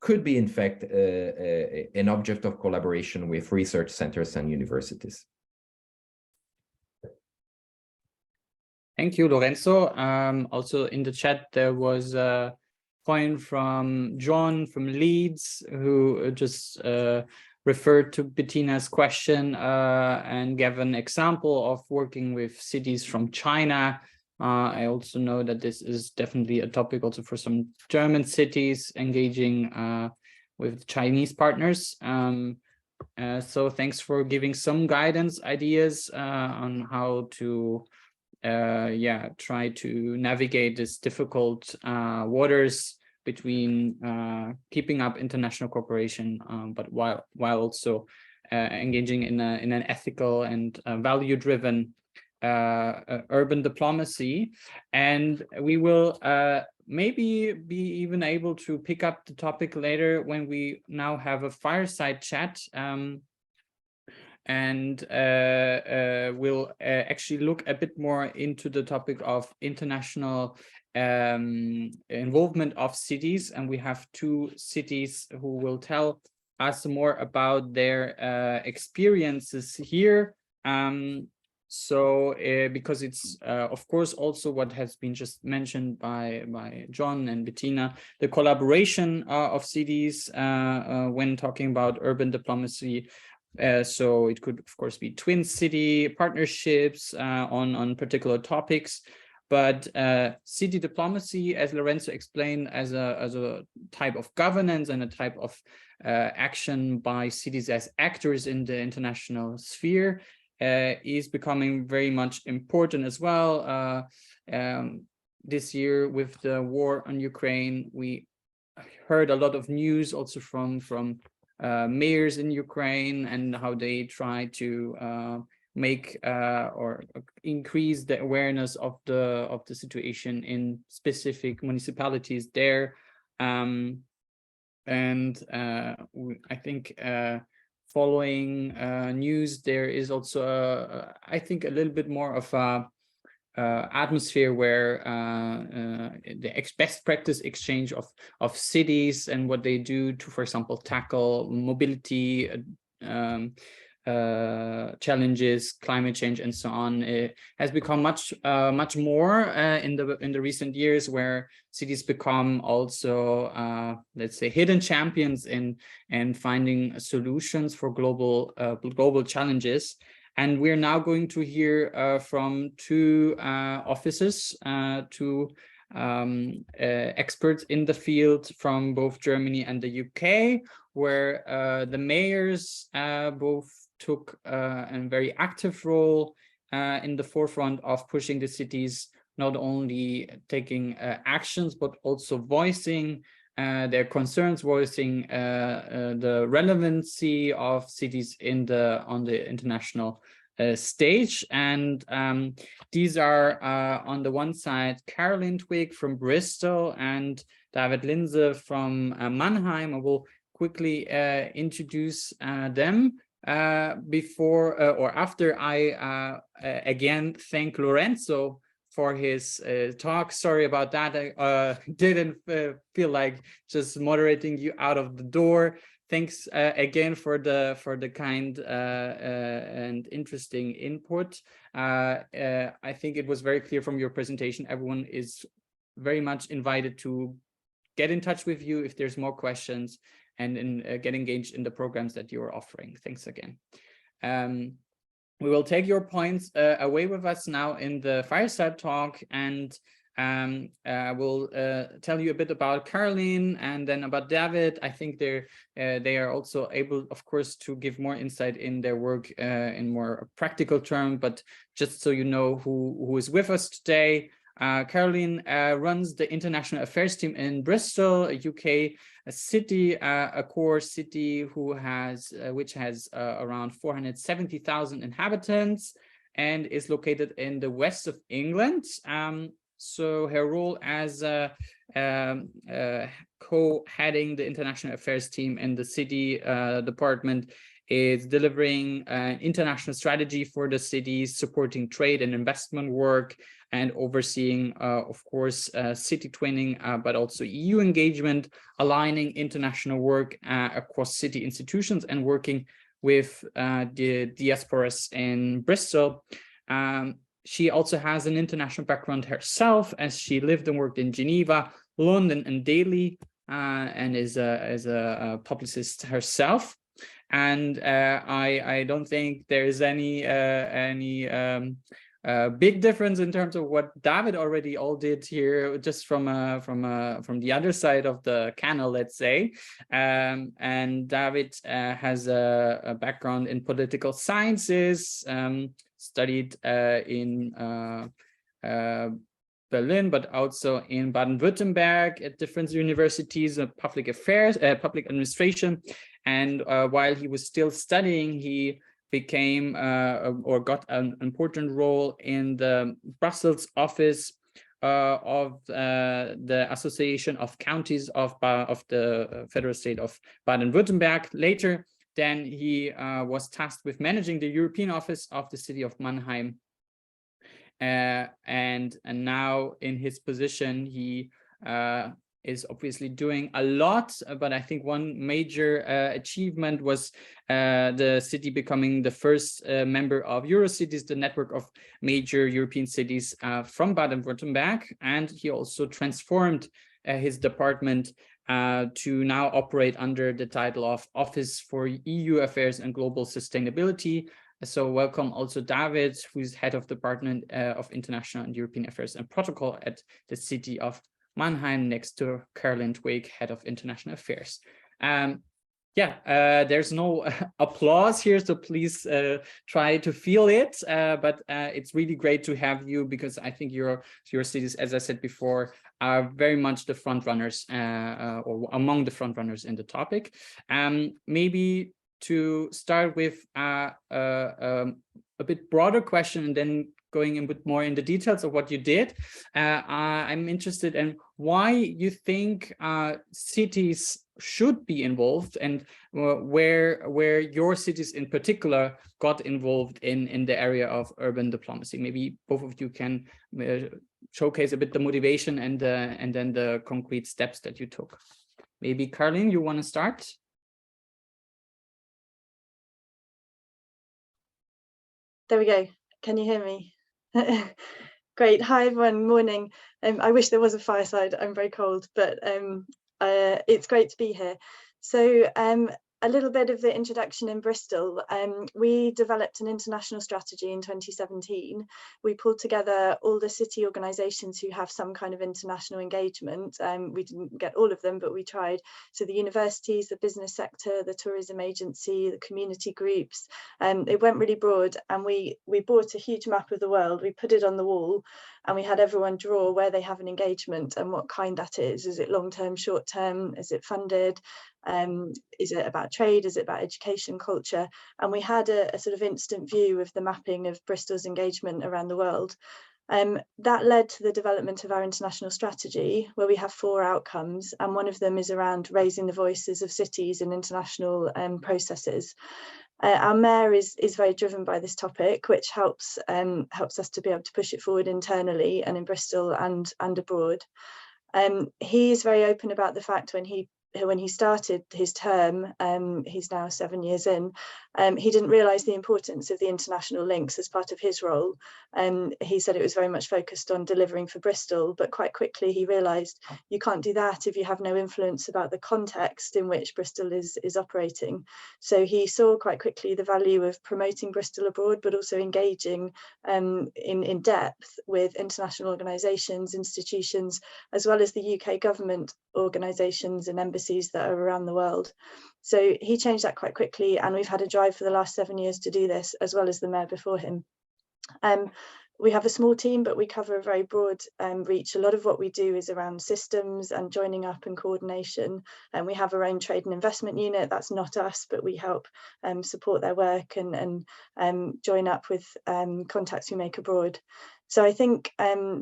could be in fact an object of collaboration with research centers and universities. Thank you, Lorenzo. Also in the chat, there was a point from John from Leeds, who just referred to Bettina's question and gave an example of working with cities from China. I also know that this is definitely a topic also for some German cities engaging with Chinese partners. So thanks for giving some guidance, ideas on how to try to navigate this difficult waters between keeping up international cooperation, but while also engaging in an ethical and value-driven urban diplomacy, and we will maybe be even able to pick up the topic later when we now have a fireside chat, and we'll actually look a bit more into the topic of international involvement of cities, and we have two cities who will tell us more about their experiences here. Because it's of course also what has been just mentioned by John and Bettina, the collaboration of cities when talking about urban diplomacy. So it could of course be twin city partnerships on particular topics, but city diplomacy, as Lorenzo explained, as a type of governance and a type of action by cities as actors in the international sphere, is becoming very much important as well. This year with the war on Ukraine, we heard a lot of news also from mayors in Ukraine and how they try to make or increase the awareness of the situation in specific municipalities there. I think following news, there is also I think a little bit more of a atmosphere where the best practice exchange of cities and what they do to, for example, tackle mobility challenges, climate change, and so on. It has become much more in the recent years, where cities become also let's say hidden champions in finding solutions for global challenges. And we're now going to hear from two officers, two experts in the field from both Germany and the UK, where the mayors both took a very active role in the forefront of pushing the cities, not only taking actions, but also voicing their concerns, voicing the relevancy of cities on the international stage. And these are on the one side Twigg from Bristol and David Linse from Mannheim. I will quickly introduce them before or after I again thank Lorenzo for his talk. Sorry about that. I didn't feel like just moderating you out of the door. Thanks again for the kind and interesting input. I think it was very clear from your presentation. Everyone is very much invited to get in touch with you if there's more questions, and get engaged in the programs that you are offering. Thanks again. We will take your points away with us now in the fireside talk, and I will tell you a bit about Caroline and then about David. I think they are also able, of course, to give more insight in their work in more practical terms, but just so you know who is with us today. Caroline runs the international affairs team in Bristol, a UK city, a core city which has around 470,000 inhabitants and is located in the west of England. So her role as co-heading the international affairs team in the city department is delivering an international strategy for the cities, supporting trade and investment work, and overseeing, of course, city twinning, but also EU engagement, aligning international work across city institutions, and working with the diasporas in Bristol. She also has an international background herself, as she lived and worked in Geneva, London, and Delhi, and is a publicist herself. And I don't think there is any big difference in terms of what David already all did here, just from the other side of the canal, let's say. And David has a background in political sciences, studied in Berlin, but also in Baden-Württemberg at different universities of public affairs, public administration. And while he was still studying, he became or got an important role in the Brussels office of the Association of Counties of the Federal State of Baden-Württemberg. Later, then he was tasked with managing the European office of the city of Mannheim. And now in his position, he is obviously doing a lot, but I think one major achievement was the city becoming the first member of Eurocities, the network of major European cities from Baden-Württemberg. And he also transformed his department to now operate under the title of Office for EU Affairs and Global Sustainability. So welcome also David, who's head of Department of International and European Affairs and Protocol at the city of Mannheim, next to Caroline Twigg, head of International Affairs. There's no applause here, so please try to feel it. But it's really great to have you, because I think your cities, as I said before, are very much the front runners or among the front runners in the topic. Maybe to start with a bit broader question, and then going a bit more in the details of what you did. I'm interested in why you think cities should be involved, and where your cities in particular got involved in the area of urban diplomacy. Maybe both of you can showcase a bit the motivation and then the concrete steps that you took. Maybe Caroline, you want to start? There we go. Can you hear me? Great. Hi, everyone. Morning. I wish there was a fireside. I'm very cold, but it's great to be here. So a little bit of the introduction in Bristol. We developed an international strategy in 2017. We pulled together all the city organisations who have some kind of international engagement. We didn't get all of them, but we tried. So the universities, the business sector, the tourism agency, the community groups. It went really broad, and we bought a huge map of the world. We put it on the wall, and we had everyone draw where they have an engagement and what kind that is. Is it long-term, short-term? Is it funded? Is it about trade? Is it about education, culture? And we had a sort of instant view of the mapping of Bristol's engagement around the world. That led to the development of our international strategy, where we have 4 outcomes, and one of them is around raising the voices of cities in international processes. Our mayor is very driven by this topic, which helps us to be able to push it forward internally and in Bristol and abroad. He is very open about the fact when he started his term, he's now 7 years in, he didn't realise the importance of the international links as part of his role. He said it was very much focused on delivering for Bristol, but quite quickly he realised you can't do that if you have no influence about the context in which Bristol is operating. So he saw quite quickly the value of promoting Bristol abroad, but also engaging in depth with international organisations, institutions, as well as the UK government organisations and embassies that are around the world. So he changed that quite quickly, and we've had a drive for the last 7 years to do this, as well as the mayor before him. We have a small team, but we cover a very broad reach. A lot of what we do is around systems and joining up and coordination. And we have our own trade and investment unit. That's not us, but we help support their work and join up with contacts we make abroad. So I think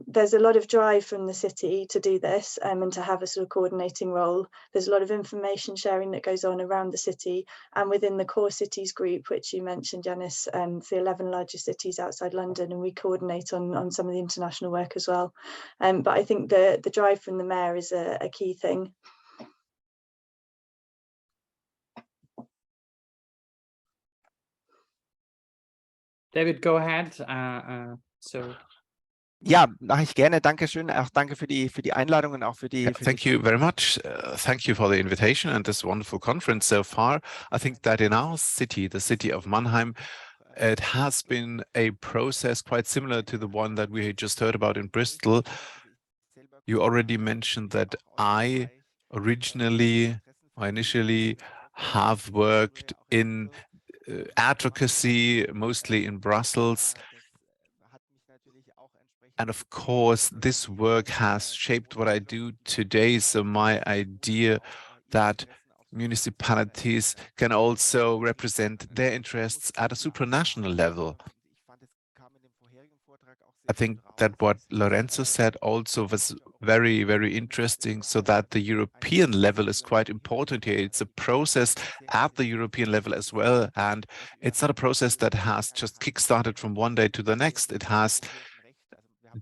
there's a lot of drive from the city to do this and to have a sort of coordinating role. There's a lot of information sharing that goes on around the city and within the core cities group, which you mentioned, Janice, the 11 largest cities outside London, and we coordinate on some of the international work as well. But I think the drive from the mayor is a key thing. David, go ahead. Ja, mache ich gerne. Dankeschön. Auch danke für die Einladung und auch für die. Thank you very much. Thank you for the invitation and this wonderful conference so far. I think that in our city, the city of Mannheim, it has been a process quite similar to the one that we just heard about in Bristol. You already mentioned that I initially have worked in advocacy, mostly in Brussels. And of course, this work has shaped what I do today. So my idea that municipalities can also represent their interests at a supranational level. I think that what Lorenzo said also was very, very interesting, so that the European level is quite important here. It's a process at the European level as well, and it's not a process that has just kick-started from one day to the next. It has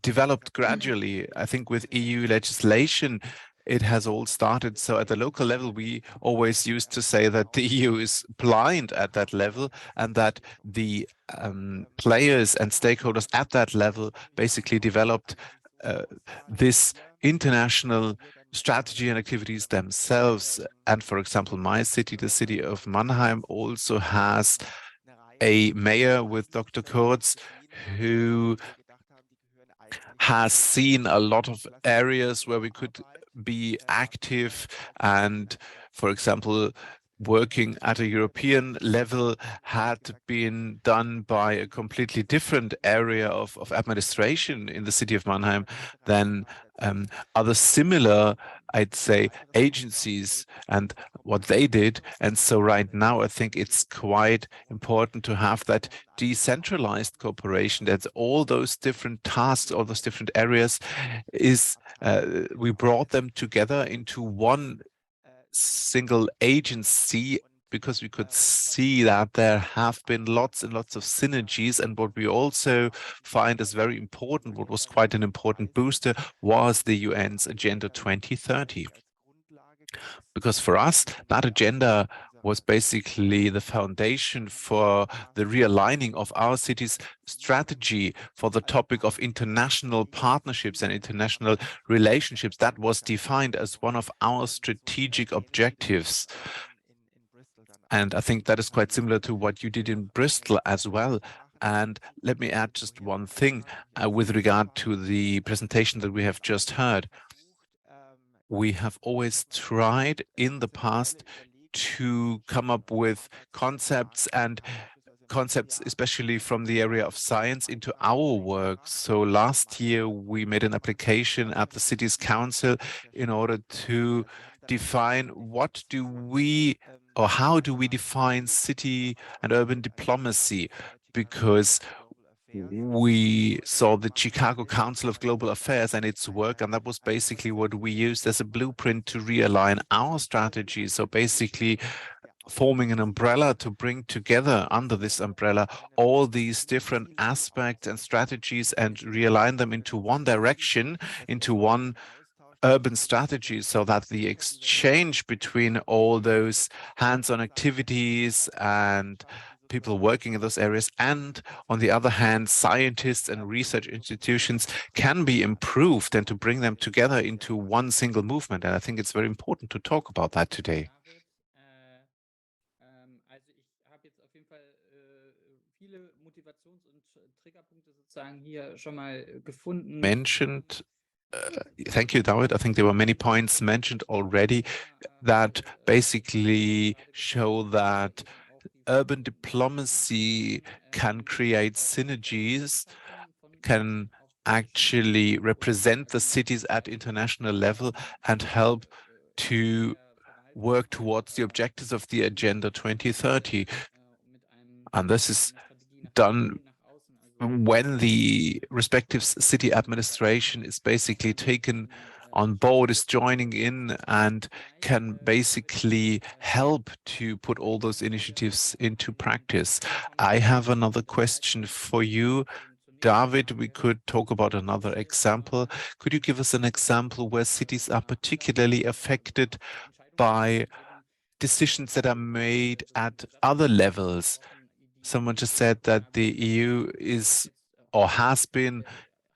developed gradually. I think with EU legislation, it has all started. So at the local level, we always used to say that the EU is blind at that level, and that the players and stakeholders at that level basically developed this international strategy and activities themselves. And for example, my city, the city of Mannheim, also has a mayor with Dr. Kurz, who has seen a lot of areas where we could be active, and for example, working at a European level had been done by a completely different area of administration in the city of Mannheim than other similar, I'd say, agencies and what they did. And so right now, I think it's quite important to have that decentralized cooperation, that all those different tasks, all those different areas is, we brought them together into one single agency, because we could see that there have been lots and lots of synergies. And what we also find is very important, what was quite an important booster, was the UN's Agenda 2030. Because for us, that agenda was basically the foundation for the realigning of our city's strategy for the topic of international partnerships and international relationships. That was defined as one of our strategic objectives. And I think that is quite similar to what you did in Bristol as well. And let me add just one thing with regard to the presentation that we have just heard. We have always tried in the past to come up with concepts, especially from the area of science, into our work. So last year we made an application at the city's council in order to define how do we define city and urban diplomacy, because we saw the Chicago Council of Global Affairs and its work, and that was basically what we used as a blueprint to realign our strategy. So basically forming an umbrella to bring together under this umbrella all these different aspects and strategies and realign them into one direction, into one urban strategy, so that the exchange between all those hands-on activities and people working in those areas, and on the other hand, scientists and research institutions, can be improved, and to bring them together into one single movement. And I think it's very important to talk about that today. Mentioned. Thank you, David. I think there were many points mentioned already that basically show that urban diplomacy can create synergies, can actually represent the cities at international level and help to work towards the objectives of the Agenda 2030. And this is done when the respective city administration is basically taken on board, is joining in, and can basically help to put all those initiatives into practice. I have another question for you, David. We could talk about another example. Could you give us an example where cities are particularly affected by decisions that are made at other levels? Someone just said that the EU is or has been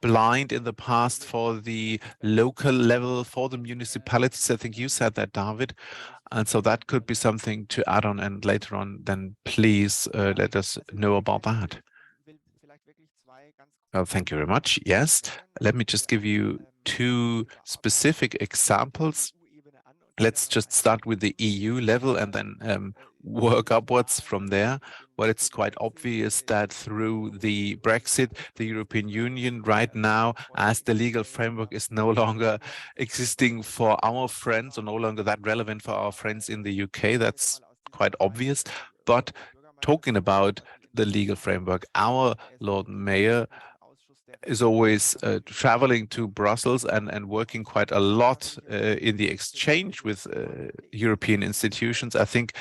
blind in the past for the local level, for the municipalities. I think you said that, David. And so that could be something to add on, and later on, then please let us know about that. Well, thank you very much. Yes, let me just give you two specific examples. let's just start with the EU level and then work upwards from there. Well, it's quite obvious that through the Brexit, the European Union right now, as the legal framework is no longer existing for our friends, or no longer that relevant for our friends in the UK, that's quite obvious. But talking about the legal framework, our Lord Mayor is always traveling to Brussels and working quite a lot in the exchange with European institutions. I think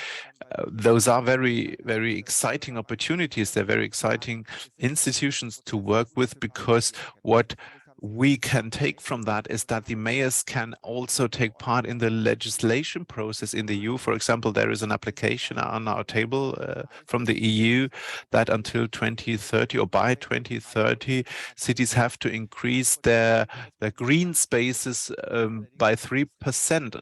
those are very, very exciting opportunities. They're very exciting institutions to work with, because what we can take from that is that the mayors can also take part in the legislation process in the EU. For example, there is an application on our table from the EU that until 2030 or by 2030, cities have to increase their green spaces by 3%.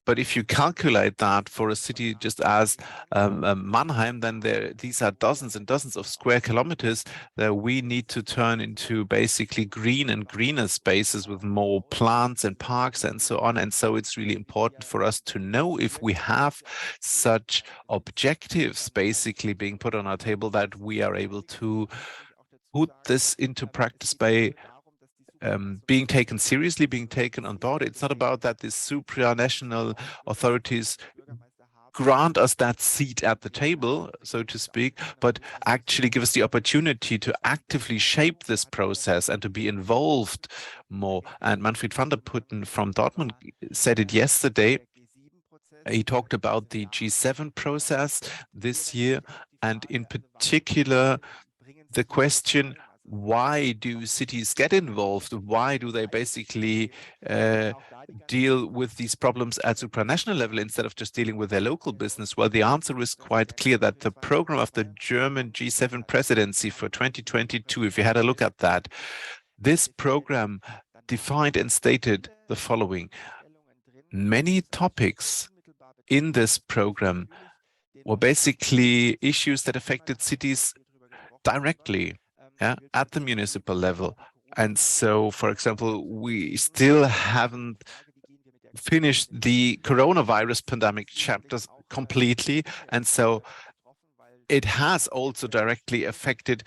But if you calculate that for a city just as Mannheim, then these are dozens and dozens of square kilometers that we need to turn into basically green and greener spaces with more plants and parks and so on. And so it's really important for us to know if we have such objectives basically being put on our table, that we are able to put this into practice by being taken seriously, being taken on board. It's not about that the supranational authorities grant us that seat at the table, so to speak, but actually give us the opportunity to actively shape this process and to be involved more. And Manfred van der Putten from Dortmund said it yesterday. He talked about the G7 process this year, and in particular, the question, why do cities get involved? Why do they basically deal with these problems at supranational level instead of just dealing with their local business? Well, the answer is quite clear, that the program of the German G7 presidency for 2022, if you had a look at that, this program defined and stated the following: many topics in this program were basically issues that affected cities directly at the municipal level. And so, for example, we still haven't finished the coronavirus pandemic chapters completely. And so it has also directly affected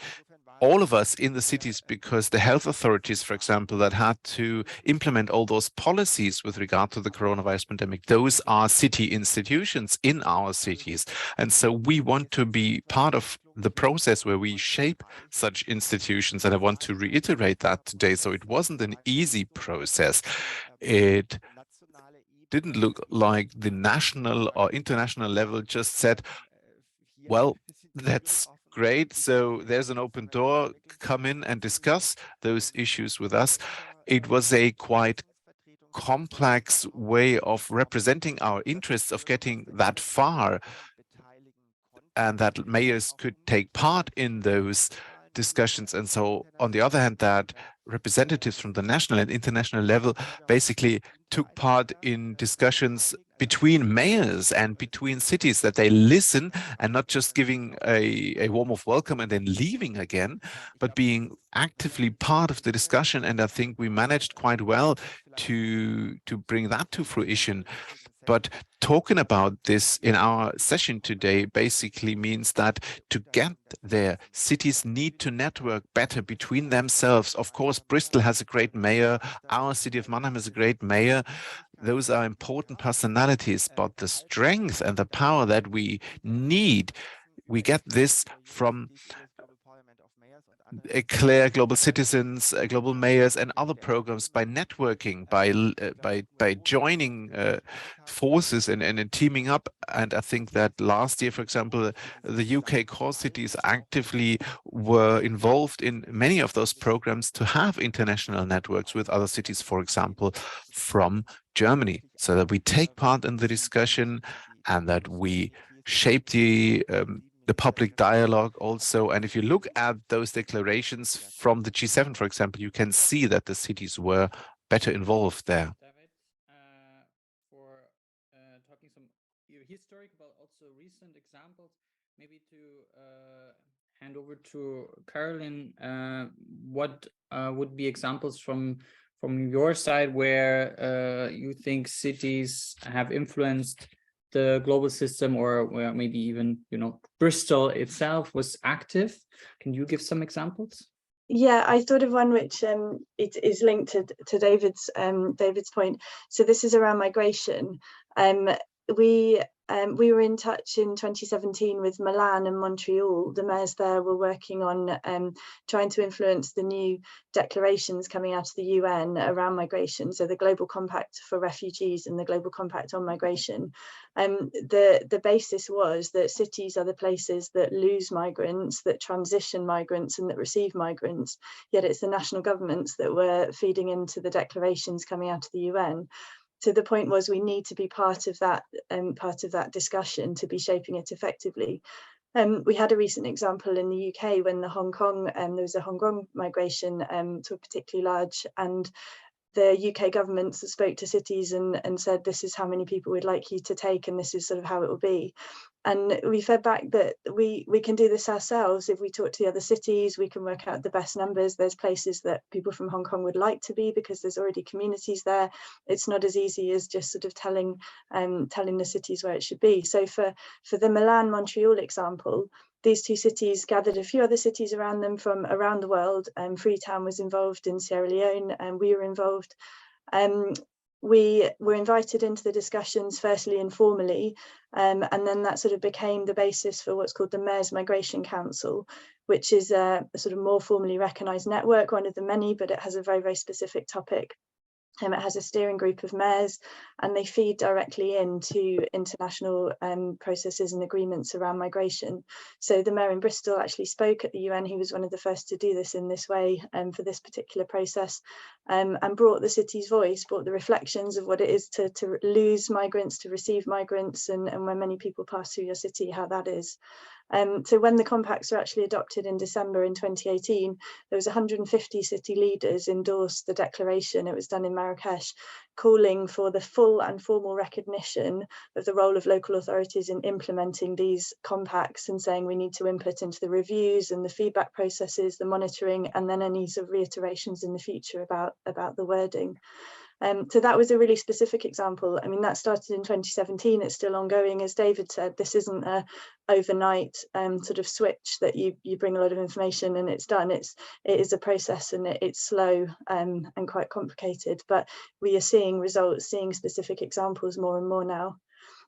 all of us in the cities, because the health authorities, for example, that had to implement all those policies with regard to the coronavirus pandemic, those are city institutions in our cities. And so we want to be part of the process where we shape such institutions. And I want to reiterate that today. So it wasn't an easy process. It didn't look like the national or international level just said, well, that's great. So there's an open door, come in and discuss those issues with us. It was a quite complex way of representing our interests, of getting that far, and that mayors could take part in those discussions. And so, on the other hand, that representatives from the national and international level basically took part in discussions between mayors and between cities, that they listen and not just giving a warm of welcome and then leaving again, but being actively part of the discussion. And I think we managed quite well to bring that to fruition. But talking about this in our session today basically means that to get there, cities need to network better between themselves. Of course, Bristol has a great mayor. Our city of Mannheim has a great mayor. Those are important personalities, but the strength and the power that we need, we get this from Eclair Global Citizens, Global Mayors, and other programs, by networking, by joining forces and teaming up. And I think that last year, for example, the UK core cities actively were involved in many of those programs to have international networks with other cities, for example, from Germany, so that we take part in the discussion and that we shape the public dialogue also. And if you look at those declarations from the G7, for example, you can see that the cities were better involved there. David, for talking some historic, but also recent examples, maybe to hand over to Caroline, what would be examples from from your side where you think cities have influenced the global system, or where maybe even, you know, Bristol itself was active. Can you give some examples? Yeah, I thought of one which it is linked to David's point. So this is around migration. We were in touch in 2017 with Milan and Montreal. The mayors there were working on trying to influence the new declarations coming out of the UN around migration. So the Global Compact for Refugees and the Global Compact on Migration. The basis was that cities are the places that lose migrants, that transition migrants, and that receive migrants. Yet it's the national governments that were feeding into the declarations coming out of the UN. So the point was we need to be part of that discussion to be shaping it effectively. We had a recent example in the UK when there was a Hong Kong migration to a particularly large, and the UK government spoke to cities and said, this is how many people we'd like you to take, and this is sort of how it will be. And we fed back that we can do this ourselves. If we talk to the other cities, we can work out the best numbers. There's places that people from Hong Kong would like to be because there's already communities there. It's not as easy as just sort of telling the cities where it should be. So for the Milan-Montreal example, these two cities gathered a few other cities around them from around the world. Freetown was involved in Sierra Leone, and we were involved. We were invited into the discussions, firstly informally, and then that sort of became the basis for what's called the Mayors Migration Council, which is a sort of more formally recognised network, one of the many, but it has a very, very specific topic. It has a steering group of mayors, and they feed directly into international processes and agreements around migration. So the mayor in Bristol actually spoke at the UN. He was one of the first to do this in this way for this particular process, and brought the city's voice, brought the reflections of what it is to lose migrants, to receive migrants, and when many people pass through your city, how that is. So when the compacts were actually adopted in December in 2018, there was 150 city leaders endorsed the declaration. It was done in Marrakesh, calling for the full and formal recognition of the role of local authorities in implementing these compacts, and saying we need to input into the reviews and the feedback processes, the monitoring, and then any sort of reiterations in the future about the wording. So that was a really specific example. I mean, that started in 2017. It's still ongoing. As David said, this isn't a overnight sort of switch that you bring a lot of information and it's done. It is a process, and it's slow and quite complicated, but we are seeing results, seeing specific examples more and more now.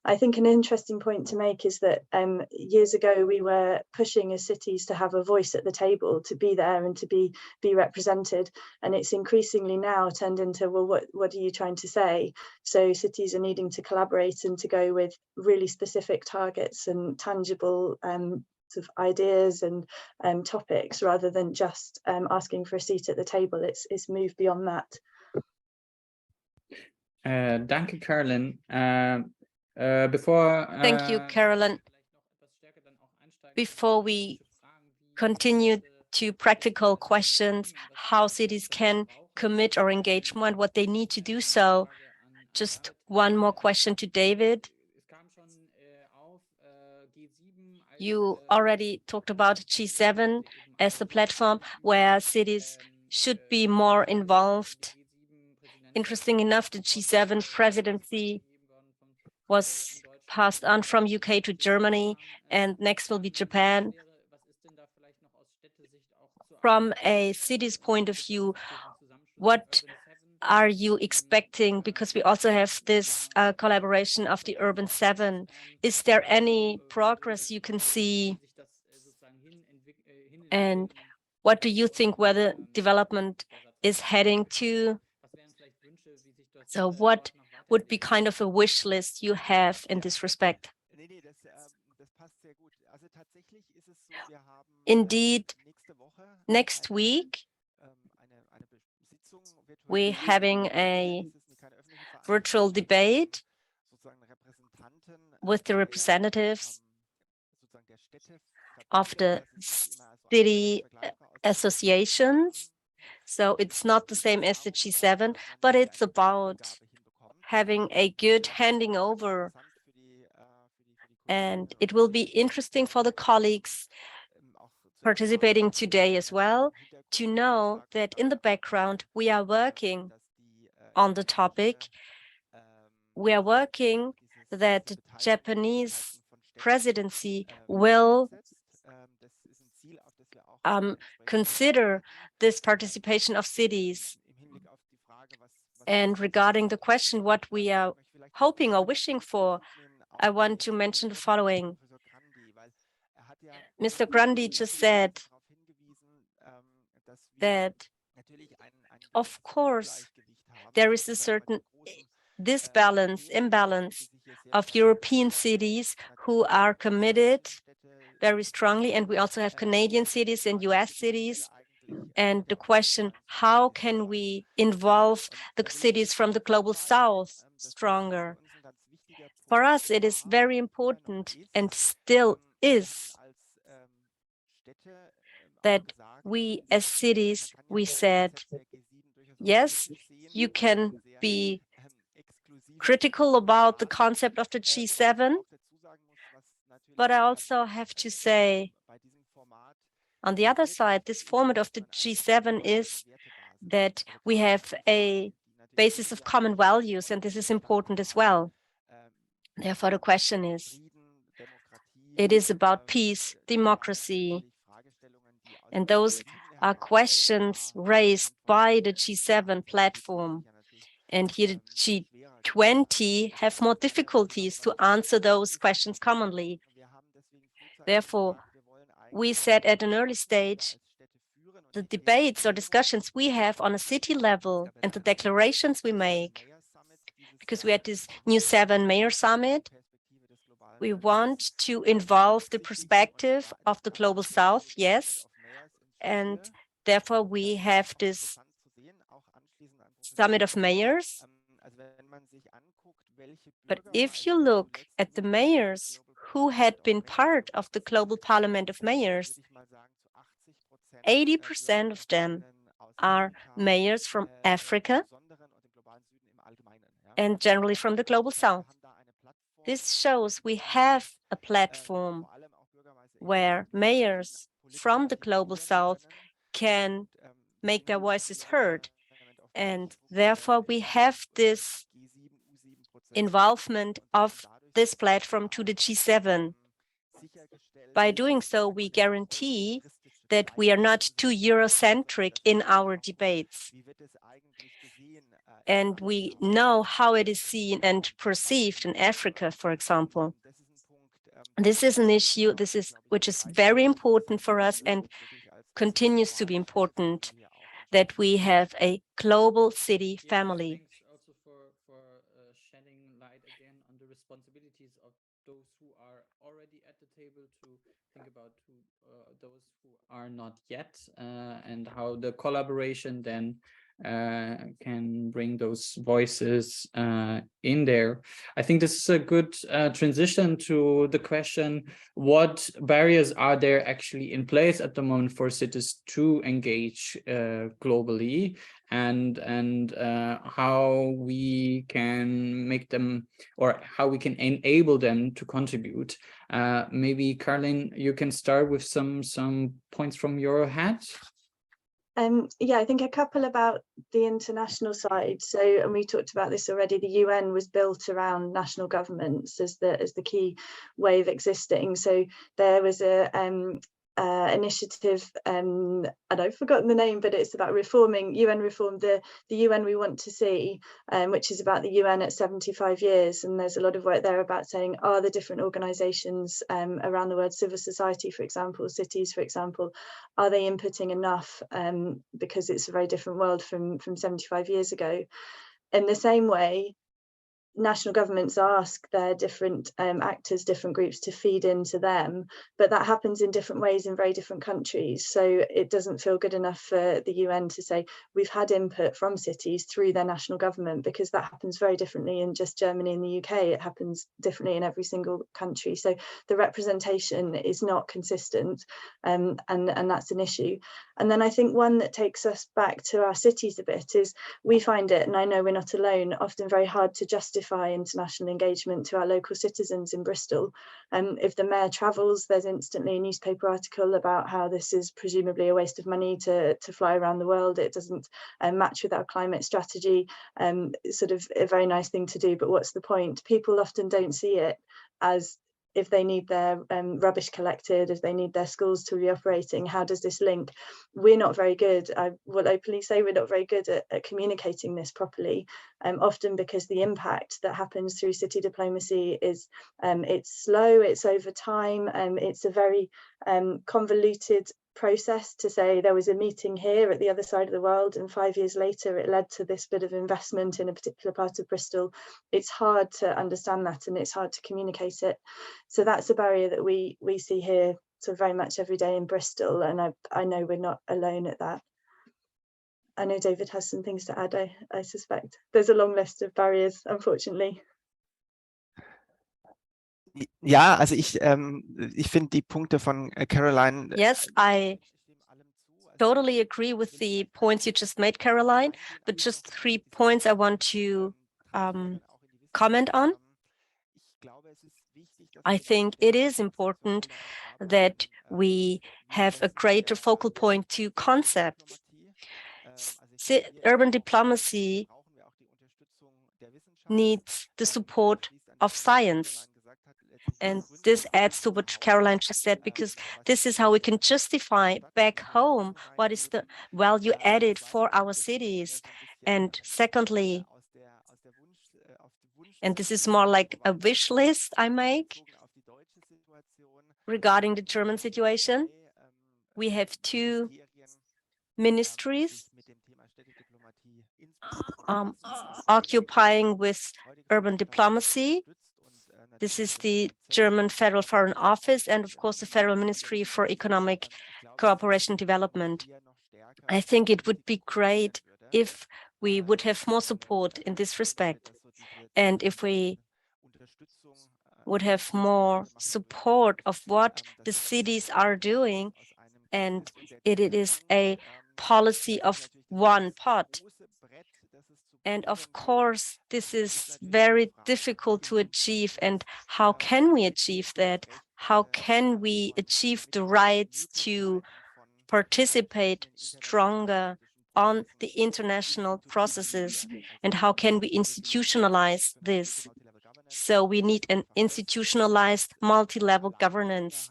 I think an interesting point to make is that years ago we were pushing as cities to have a voice at the table, to be there and to be represented, and it's increasingly now turned into, well, what are you trying to say? So cities are needing to collaborate and to go with really specific targets and tangible sort of ideas and topics, rather than just asking for a seat at the table. It's moved beyond that. Danke, Caroline. Thank you, Caroline. Before we continue to practical questions, how cities can commit or engage more and what they need to do so, just one more question to David. You already talked about G7 as the platform where cities should be more involved. Interesting enough, the G7 presidency was passed on from UK to Germany, and next will be Japan. From a city's point of view, what are you expecting? Because we also have this collaboration of the Urban 7. Is there any progress you can see? And what do you think where the development is heading to? So what would be kind of a wish list you have in this respect? Indeed, next week, we're having a virtual debate with the representatives of the city associations. So it's not the same as the G7, but it's about having a good handing over. And it will be interesting for the colleagues participating today as well to know that in the background we are working on the topic. We are working that the Japanese presidency will consider this participation of cities. And regarding the question what we are hoping or wishing for, I want to mention the following. Mr. Grandi just said that, of course, there is a certain imbalance of European cities who are committed very strongly, and we also have Canadian cities and US cities. And the question, how can we involve the cities from the global south stronger? For us, it is very important and still is that we as cities, we said, yes, you can be critical about the concept of the G7, but I also have to say, on the other side, this format of the G7 is that we have a basis of common values, and this is important as well. Therefore, the question is, it is about peace, democracy, and those are questions raised by the G7 platform. And here the G20 have more difficulties to answer those questions commonly. Therefore, we said at an early stage, the debates or discussions we have on a city level and the declarations we make, because we had this new 7 Mayor Summit, we want to involve the perspective of the Global South, yes, and therefore we have this Summit of Mayors. But if you look at the mayors who had been part of the Global Parliament of Mayors, 80% of them are mayors from Africa and generally from the Global South. This shows we have a platform where mayors from the Global South can make their voices heard. And therefore, we have this involvement of this platform to the G7. By doing so, we guarantee that we are not too Eurocentric in our debates. And we know how it is seen and perceived in Africa, for example. This is an issue which is very important for us and continues to be important, that we have a global city family. Also for shedding light again on the responsibilities of those who are already at the table to think about those who are not yet, and how the collaboration then can bring those voices in there. I think this is a good transition to the question, what barriers are there actually in place at the moment for cities to engage globally, and how we can make them, or how we can enable them to contribute. Maybe Caroline, you can start with some points from your head. Yeah, I think a couple about the international side. So, and we talked about this already, the UN was built around national governments as the key way of existing. So there was a initiative, and I've forgotten the name, but it's about UN reform, the UN we want to see, which is about the UN at 75 years. And there's a lot of work there about saying, are the different organizations around the world, civil society, for example, cities, for example, are they inputting enough? Because it's a very different world from 75 years ago. In the same way, national governments ask their different actors, different groups to feed into them, but that happens in different ways in very different countries. So it doesn't feel good enough for the UN to say we've had input from cities through their national government, because that happens very differently in just Germany and the UK. It happens differently in every single country. So the representation is not consistent, and that's an issue. And then I think one that takes us back to our cities a bit is we find it, and I know we're not alone, often very hard to justify justify international engagement to our local citizens in Bristol. If the mayor travels, there's instantly a newspaper article about how this is presumably a waste of money to fly around the world. It doesn't match with our climate strategy. Sort of a very nice thing to do, but what's the point? People often don't see it as, if they need their rubbish collected, if they need their schools to be operating, how does this link? We're not very good, I will openly say we're not very good at communicating this properly, often because the impact that happens through city diplomacy is, it's slow, it's over time, it's a very convoluted process to say there was a meeting here at the other side of the world and 5 years later it led to this bit of investment in a particular part of Bristol. It's hard to understand that and it's hard to communicate it. So that's a barrier that we see here so very much every day in Bristol, and I know we're not alone at that. I know David has some things to add, I suspect. There's a long list of barriers, unfortunately. Ja, also ich finde die Punkte von Caroline. Yes, I totally agree with the points you just made, Caroline, but just 3 points I want to comment on. I think it is important that we have a greater focal point to concepts. Urban diplomacy needs the support of science. And this adds to what Caroline just said, because this is how we can justify back home what is the value added for our cities. And secondly, and this is more like a wish list I make regarding the German situation, we have 2 ministries occupying with urban diplomacy. This is the German Federal Foreign Office and, of course, the Federal Ministry for Economic Cooperation and Development. I think it would be great if we would have more support in this respect, and if we would have more support of what the cities are doing, and it is a policy of one pot. And of course, this is very difficult to achieve. And how can we achieve that? How can we achieve the rights to participate stronger on the international processes? And how can we institutionalize this? So we need an institutionalized multi-level governance.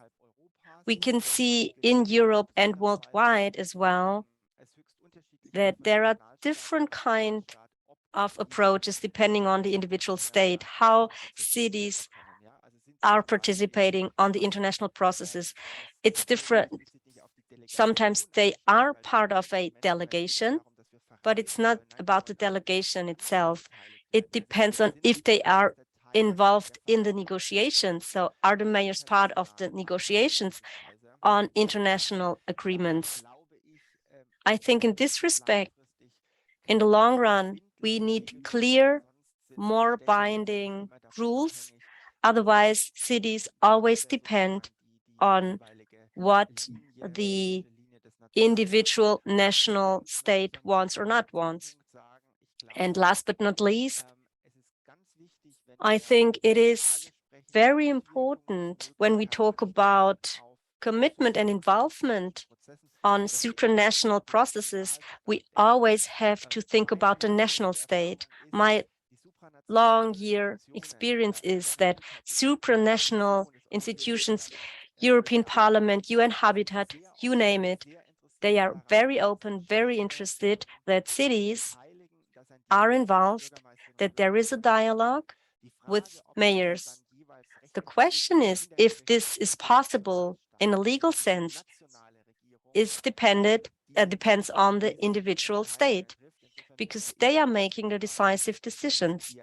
We can see in Europe and worldwide as well that there are different kinds of approaches depending on the individual state, how cities are participating on the international processes. It's different. Sometimes they are part of a delegation, but it's not about the delegation itself. It depends on if they are involved in the negotiations. So are the mayors part of the negotiations on international agreements? I think in this respect, in the long run, we need clear, more binding rules. Otherwise, cities always depend on what the individual national state wants or not wants. And last but not least, I think it is very important when we talk about commitment and involvement on supranational processes, we always have to think about the national state. My long year experience is that supranational institutions, European Parliament, UN Habitat, you name it, they are very open, very interested that cities are involved, that there is a dialogue with mayors. The question is if this is possible in a legal sense. Depends on the individual state, because they are making the decisive decisions.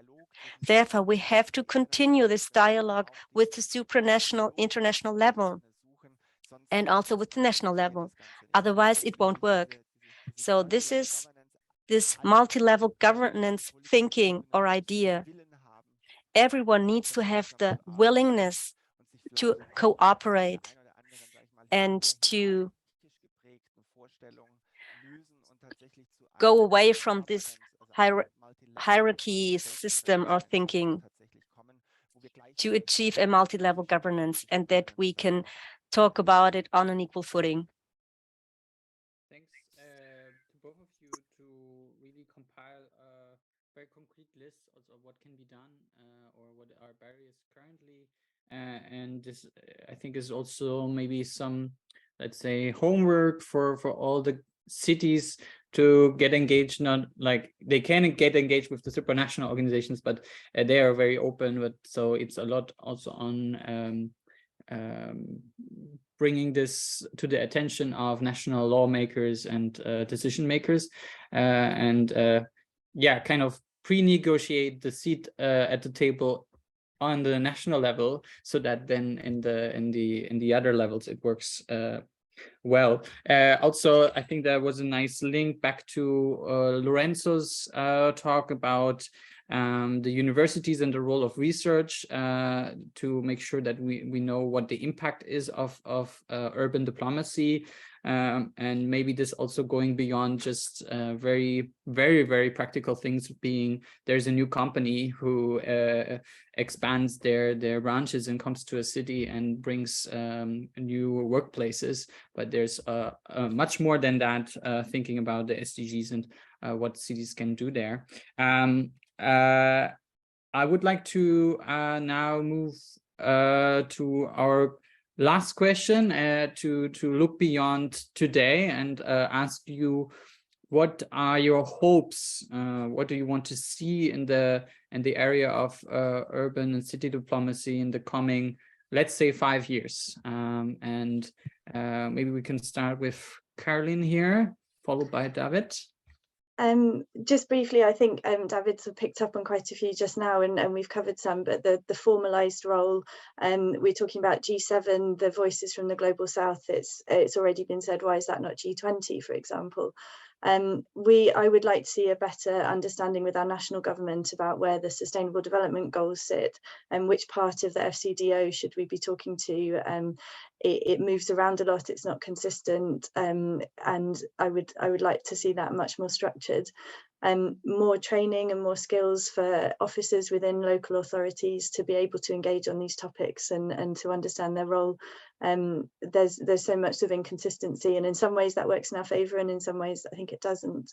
Therefore, we have to continue this dialogue with the supranational international level and also with the national level. Otherwise, it won't work. So this is this multi-level governance thinking or idea. Everyone needs to have the willingness to cooperate and to go away from this hierarchy system or thinking to achieve a multi-level governance, and that we can talk about it on an equal footing. Thanks to both of you to really compile a very concrete list also of what can be done or what are barriers currently. And this, I think, is also maybe some, let's say, homework for all the cities to get engaged. Not like they can get engaged with the supranational organizations, but they are very open. But so it's a lot also on bringing this to the attention of national lawmakers and decision makers, and yeah, kind of pre-negotiate the seat at the table on the national level, so that then in the other levels it works well. Also, I think there was a nice link back to Lorenzo's talk about the universities and the role of research to make sure that we know what the impact is of urban diplomacy, and maybe this also going beyond just very practical things, being there's a new company who expands their branches and comes to a city and brings new workplaces, but there's much more than that, thinking about the SDGs and what cities can do there. I would like to now move to our last question, to look beyond today and ask you, what are your hopes? What do you want to see in the area of urban and city diplomacy in the coming, let's say, 5 years? And maybe we can start with Caroline here, followed by David. Just briefly, I think David's picked up on quite a few just now, and we've covered some, but the formalized role, we're talking about G7, the voices from the global south. It's already been said, why is that not G20, for example? I would like to see a better understanding with our national government about where the sustainable development goals sit and which part of the FCDO should we be talking to. It moves around a lot, it's not consistent, and I would like to see that much more structured. More training and more skills for officers within local authorities to be able to engage on these topics and to understand their role. There's so much of inconsistency, and in some ways that works in our favour, and in some ways I think it doesn't.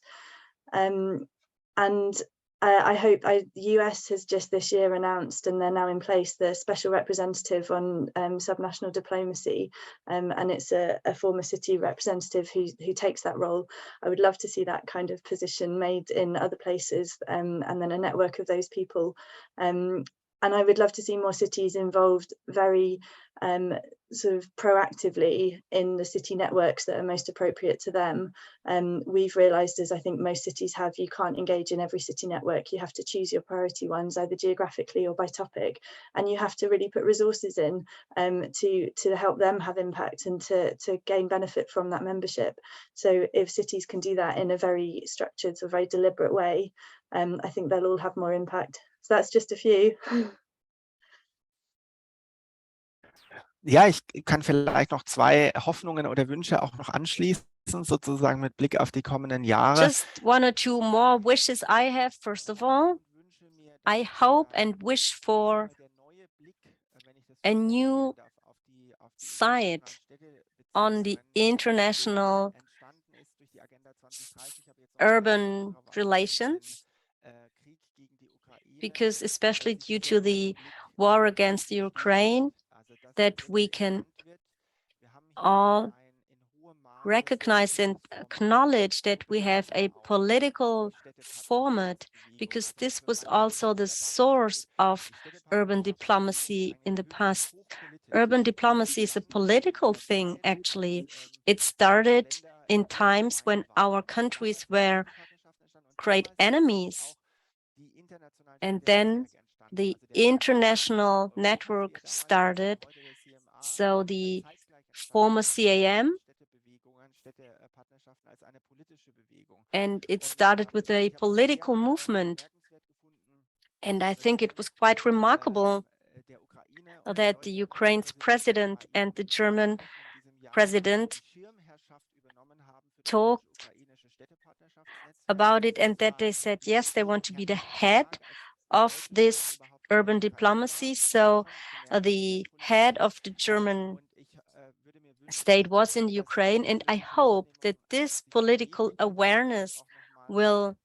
I hope the US has just this year announced, and they're now in place, the special representative on subnational diplomacy, and it's a former city representative who takes that role. I would love to see that kind of position made in other places, and then a network of those people. And I would love to see more cities involved very sort of proactively in the city networks that are most appropriate to them. We've realised, as I think most cities have, you can't engage in every city network. You have to choose your priority ones, either geographically or by topic, and you have to really put resources in to help them have impact and to gain benefit from that membership. So if cities can do that in a very structured or very deliberate way, I think they'll all have more impact. So that's just a few. Ja, ich kann vielleicht noch 2 Hoffnungen oder Wünsche auch noch anschließen, sozusagen mit Blick auf die kommenden Jahre. Just 1 or 2 more wishes I have. First of all, I hope and wish for a new sight on the international urban relations, because especially due to the war against Ukraine, that we can all recognize and acknowledge that we have a political format, because this was also the source of urban diplomacy in the past. Urban diplomacy is a political thing, actually. It started in times when our countries were great enemies, and then the international network started. So the former CAM, and it started with a political movement. And I think it was quite remarkable that the Ukraine's president and the German president talked about it, and that they said, yes, they want to be the head of this urban diplomacy. So the head of the German state was in Ukraine, and I hope that this political awareness will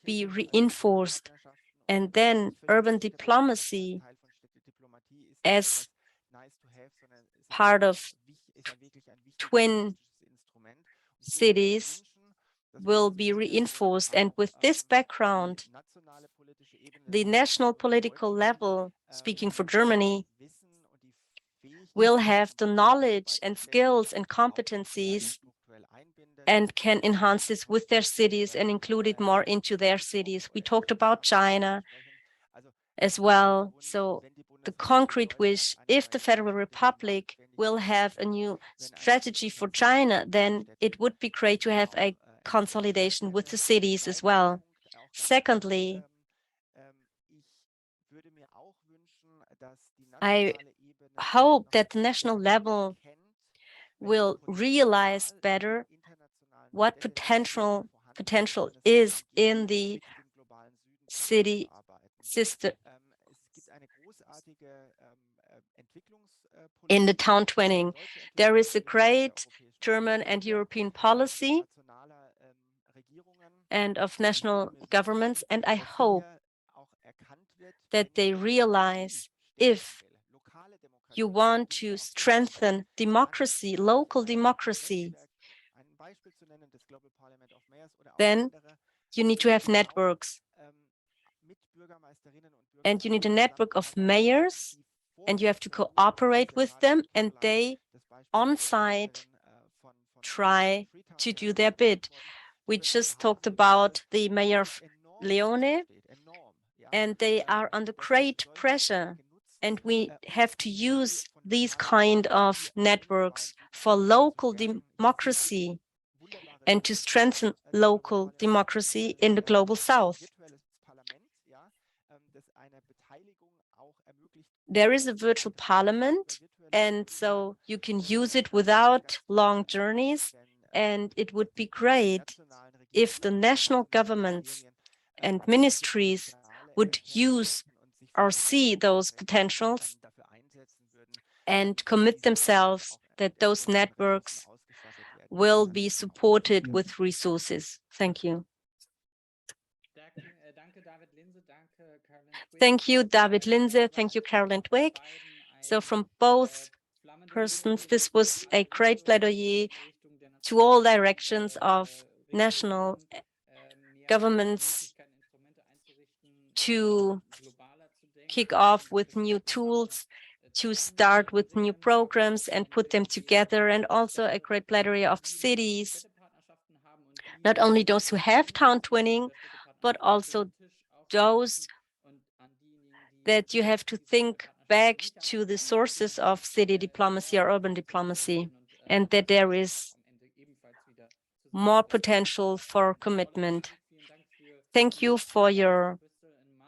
be reinforced, and then urban diplomacy as part of twin cities will be reinforced. And with this background, the national political level, speaking for Germany, will have the knowledge and skills and competencies and can enhance this with their cities and include it more into their cities. We talked about China as well. So the concrete wish, if the Federal Republic will have a new strategy for China, then it would be great to have a consolidation with the cities as well. Secondly, I hope that the national level will realize better what potential is in the city system, in the town twinning. There is a great German and European policy and of national governments, and I hope that they realize if you want to strengthen democracy, local democracy, then you need to have networks. And you need a network of mayors, and you have to cooperate with them, and they on site try to do their bit. We just talked about the mayor of Leone, and they are under great pressure. And we have to use these kind of networks for local democracy and to strengthen local democracy in the global south. There is a virtual parliament, and so you can use it without long journeys. And it would be great if the national governments and ministries would use or see those potentials and commit themselves that those networks will be supported with resources. Thank you. Thank you, David Linse. Thank you, Carolyn Twigg. So from both persons, this was a great plaidoyer to all directions of national governments to kick off with new tools, to start with new programs and put them together, and also a great plethora of cities, not only those who have town twinning, but also those that you have to think back to the sources of city diplomacy or urban diplomacy, and that there is more potential for commitment. Thank you for your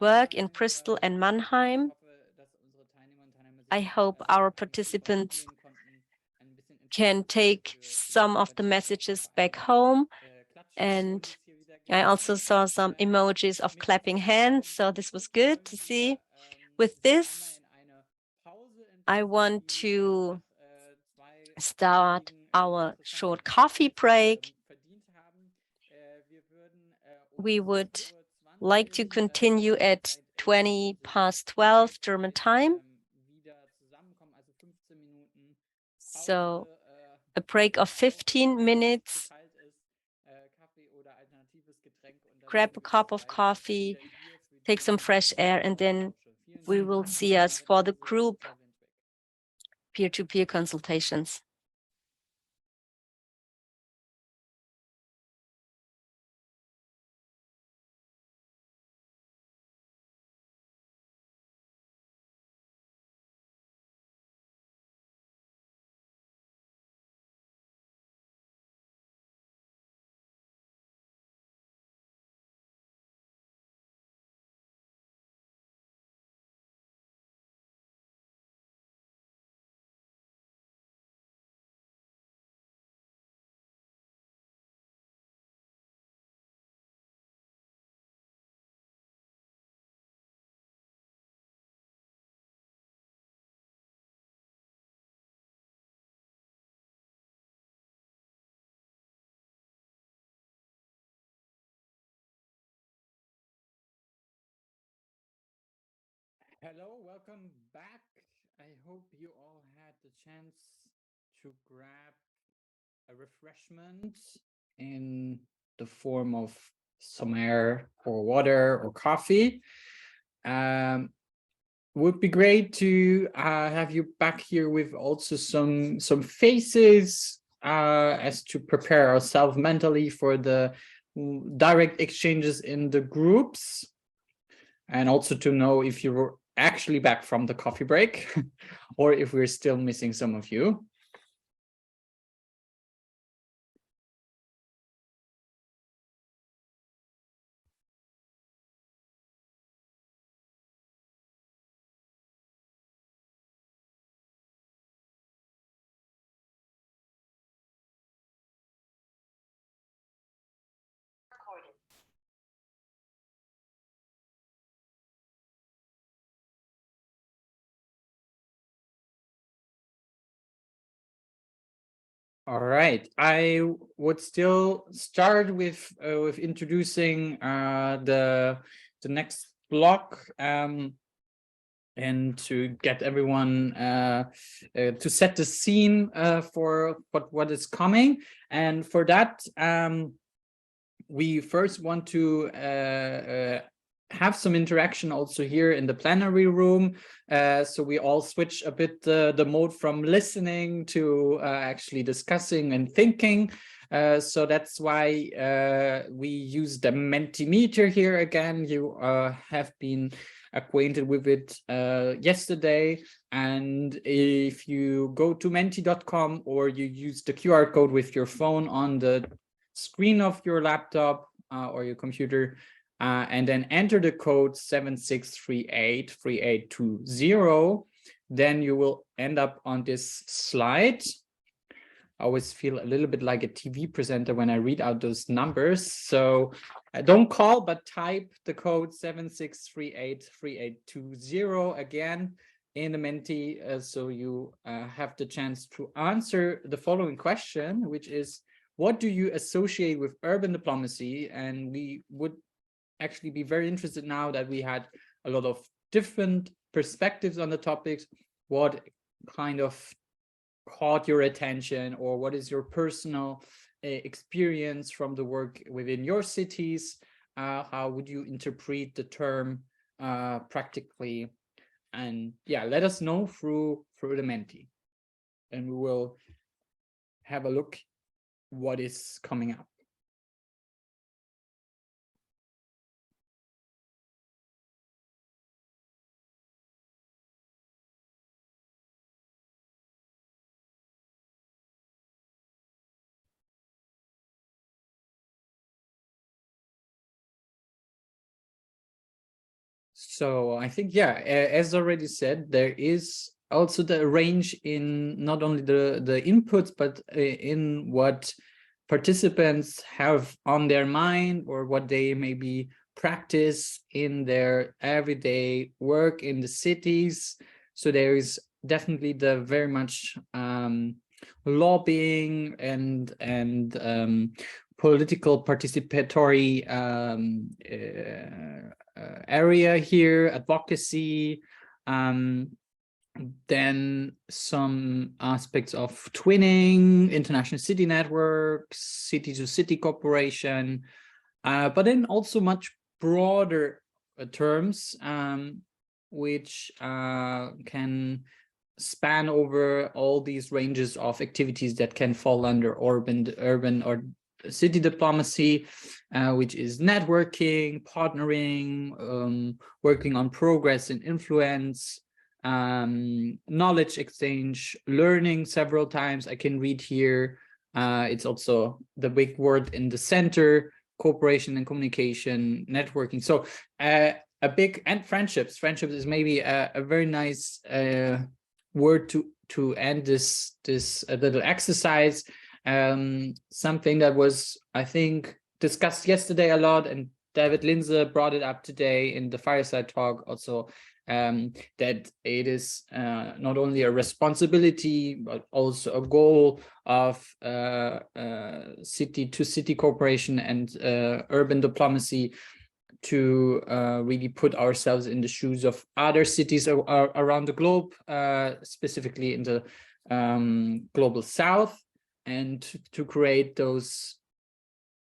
work in Bristol and Mannheim. I hope our participants can take some of the messages back home. And I also saw some emojis of clapping hands, so this was good to see. With this, I want to start our short coffee break. We would like to continue at 12:20 German time. So a break of 15 minutes, grab a cup of coffee, take some fresh air, and then we will see us for the group peer-to-peer consultations. Hello, welcome back. I hope you all had the chance to grab a refreshment in the form of some air or water or coffee. Would be great to have you back here with also some faces as to prepare ourselves mentally for the direct exchanges in the groups, and also to know if you were actually back from the coffee break or if we're still missing some of you. All right, I would still start with introducing the next block and to get everyone to set the scene for what is coming. And for that, we first want to have some interaction also here in the plenary room. So we all switch a bit the mode from listening to actually discussing and thinking. So that's why we use the Mentimeter here again. You have been acquainted with it yesterday. And if you go to menti.com or you use the QR code with your phone on the screen of your laptop or your computer, and then enter the code 76383820, then you will end up on this slide. I always feel a little bit like a TV presenter when I read out those numbers. So don't call, but type the code 76383820 again in the Menti, so you have the chance to answer the following question, which is, what do you associate with urban diplomacy? And we would actually be very interested now that we had a lot of different perspectives on the topics. What kind of caught your attention, or what is your personal experience from the work within your cities? How would you interpret the term practically? And yeah, let us know through the Menti, and we will have a look what is coming up. So I think, yeah, as already said, there is also the range in not only the inputs, but in what participants have on their mind, or what they maybe practice in their everyday work in the cities. So there is definitely the very much lobbying and political participatory area here, advocacy, then some aspects of twinning, international city networks, city-to-city cooperation, but then also much broader terms, which can span over all these ranges of activities that can fall under urban or city diplomacy, which is networking, partnering, working on progress and influence, knowledge exchange, learning several times. I can read here. It's also the big word in the center, cooperation and communication, networking. So a big, and friendships. Friendships is maybe a very nice word to end this little exercise. Something that was, I think, discussed yesterday a lot, and David Linse brought it up today in the fireside talk also, that it is not only a responsibility, but also a goal of city-to-city cooperation and urban diplomacy to really put ourselves in the shoes of other cities around the globe, specifically in the global south, and to create those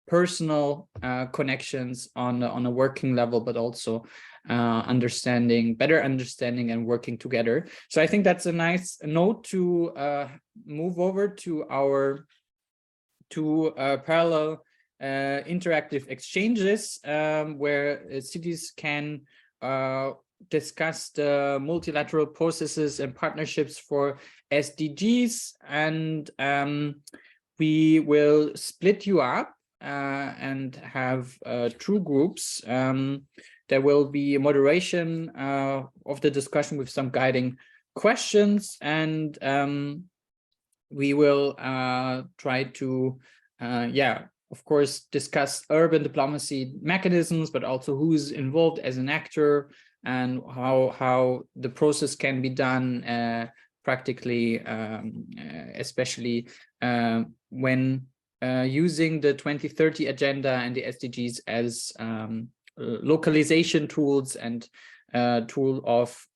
personal connections on a working level, but also better understanding and working together. So I think that's a nice note to move over to our two parallel interactive exchanges, where cities can discuss the multilateral processes and partnerships for SDGs, and we will split you up and have two groups. There will be a moderation of the discussion with some guiding questions, and we will try to, of course, discuss urban diplomacy mechanisms, but also who's involved as an actor and how the process can be done practically, especially when using the 2030 agenda and the SDGs as localization tools and tool of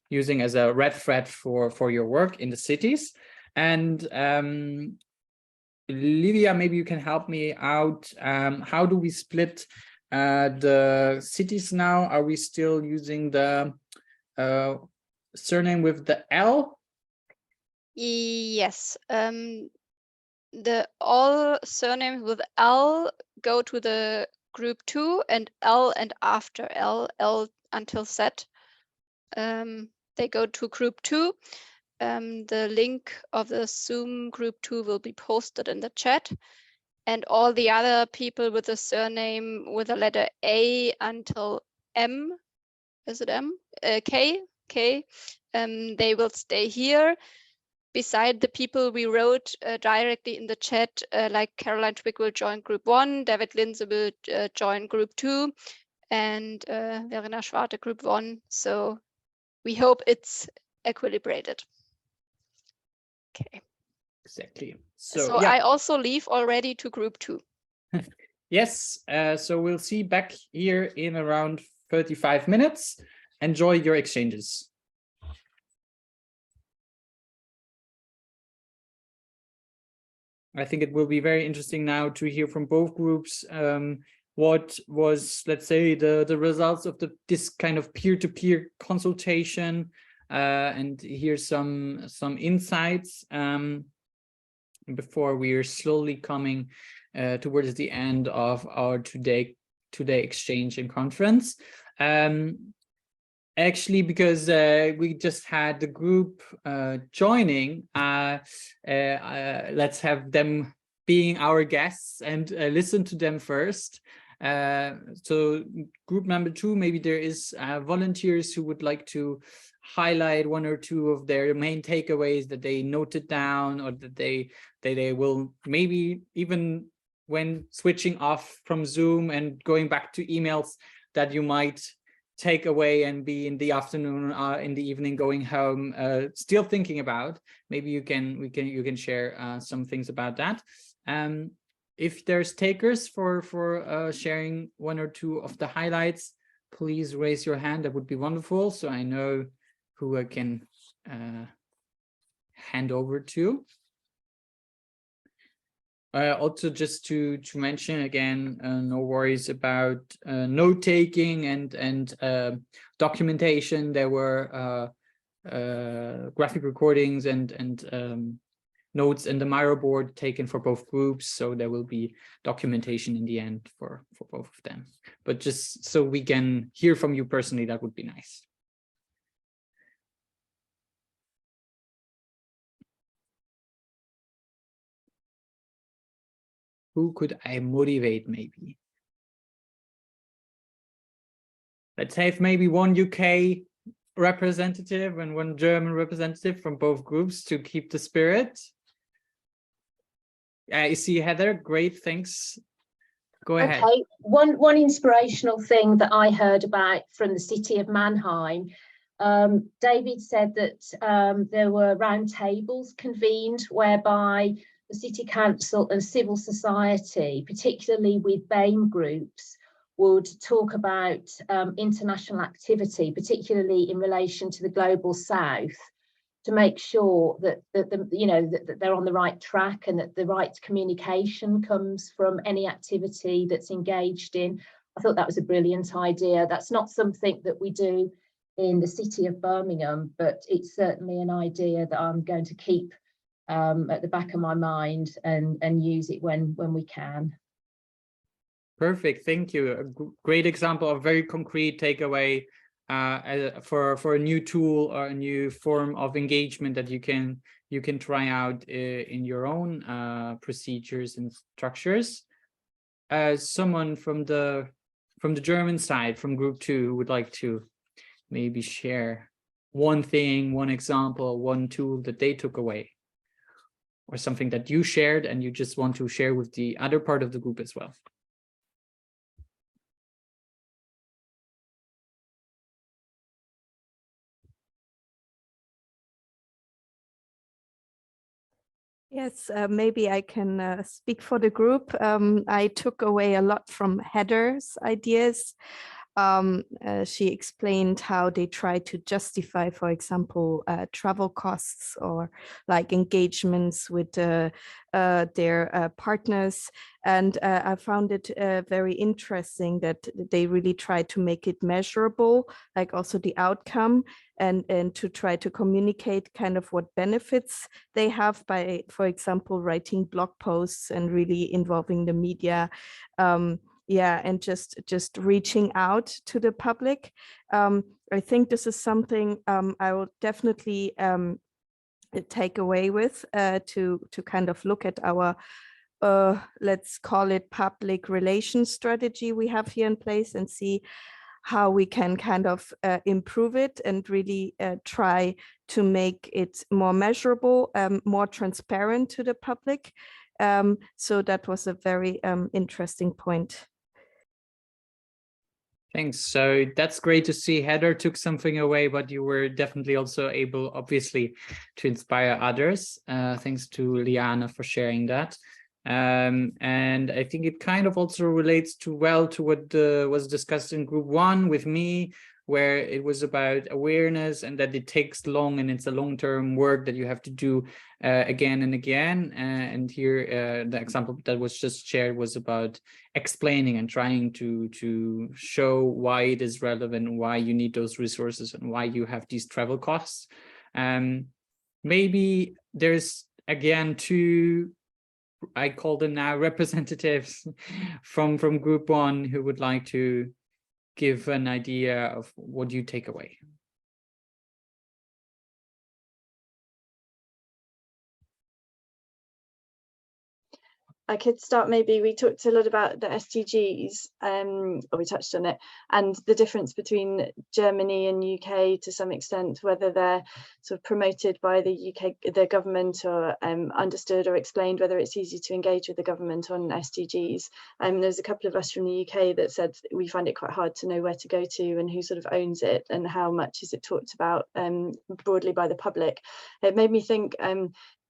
using as a red thread for your work in the cities. And Livia, maybe you can help me out. How do we split the cities now? Are we still using the surname with the L? Yes. All surnames with L go to the group 2, and L and after L until Z, they go to group 2. The link of the Zoom group 2 will be posted in the chat, and all the other people with the surname with the letter A until M, is it M? K, they will stay here. Beside the people we wrote directly in the chat, like Caroline Twigg will join group 1, David Linse will join group 2, and Verena Schwarte group 1. So we hope it's equilibrated. Okay. Exactly. So yeah. I also leave already to group 2. Yes. So we'll see back here in around 35 minutes. Enjoy your exchanges. I think it will be very interesting now to hear from both groups what was, let's say, the results of this kind of peer-to-peer consultation, and hear some insights before we are slowly coming towards the end of our today exchange and conference. Actually, because we just had the group joining, let's have them being our guests and listen to them first. So group number 2, maybe there is volunteers who would like to highlight one or two of their main takeaways that they noted down, or that they will maybe even when switching off from Zoom and going back to emails that you might take away and be in the afternoon, in the evening, going home, still thinking about. Maybe you can share some things about that. If there's takers for sharing one or two of the highlights, please raise your hand. That would be wonderful, so I know who I can hand over to. Also, just to mention again, no worries about note-taking and documentation. There were graphic recordings and notes in the Miro board taken for both groups, so there will be documentation in the end for both of them. But just so we can hear from you personally, that would be nice. Who could I motivate, maybe? Let's have maybe one UK representative and one German representative from both groups to keep the spirit. You see Heather, great, thanks. Go ahead. Okay, one inspirational thing that I heard about from the city of Mannheim, David said that there were round tables convened whereby the City Council and civil society, particularly with BAME groups, would talk about international activity, particularly in relation to the global south, to make sure that that they're on the right track and that the right communication comes from any activity that's engaged in. I thought that was a brilliant idea. That's not something that we do in the city of Birmingham, but it's certainly an idea that I'm going to keep at the back of my mind and use it when we can. Perfect, thank you. A great example of very concrete takeaway for a new tool or a new form of engagement that you can try out in your own procedures and structures. Someone from the German side, from group 2, who would like to maybe share one thing, one example, one tool that they took away, or something that you shared and you just want to share with the other part of the group as well. Yes, maybe I can speak for the group. I took away a lot from Heather's ideas. She explained how they try to justify, for example, travel costs or like engagements with their partners. And I found it very interesting that they really try to make it measurable, like also the outcome, and to try to communicate kind of what benefits they have by, for example, writing blog posts and really involving the media. Yeah, and just reaching out to the public. I think this is something I will definitely take away with to kind of look at our let's call it public relations strategy we have here in place, and see how we can kind of improve it and really try to make it more measurable, more transparent to the public. So that was a very interesting point. Thanks. So that's great to see. Heather took something away, but you were definitely also able, obviously, to inspire others. Thanks to Liana for sharing that. And I think it kind of also relates to what was discussed in group 1 with me, where it was about awareness and that it takes long and it's a long-term work that you have to do again and again. And here, the example that was just shared was about explaining and trying to show why it is relevant, why you need those resources and why you have these travel costs. Maybe there's, again, 2, I call them now representatives from group 1 who would like to give an idea of what you take away. I could start. Maybe we talked a lot about the SDGs, or we touched on it, and the difference between Germany and UK to some extent, whether they're sort of promoted by the UK, the government, or understood or explained, whether it's easy to engage with the government on SDGs. There's a couple of us from the UK that said we find it quite hard to know where to go to and who sort of owns it and how much is it talked about broadly by the public. It made me think,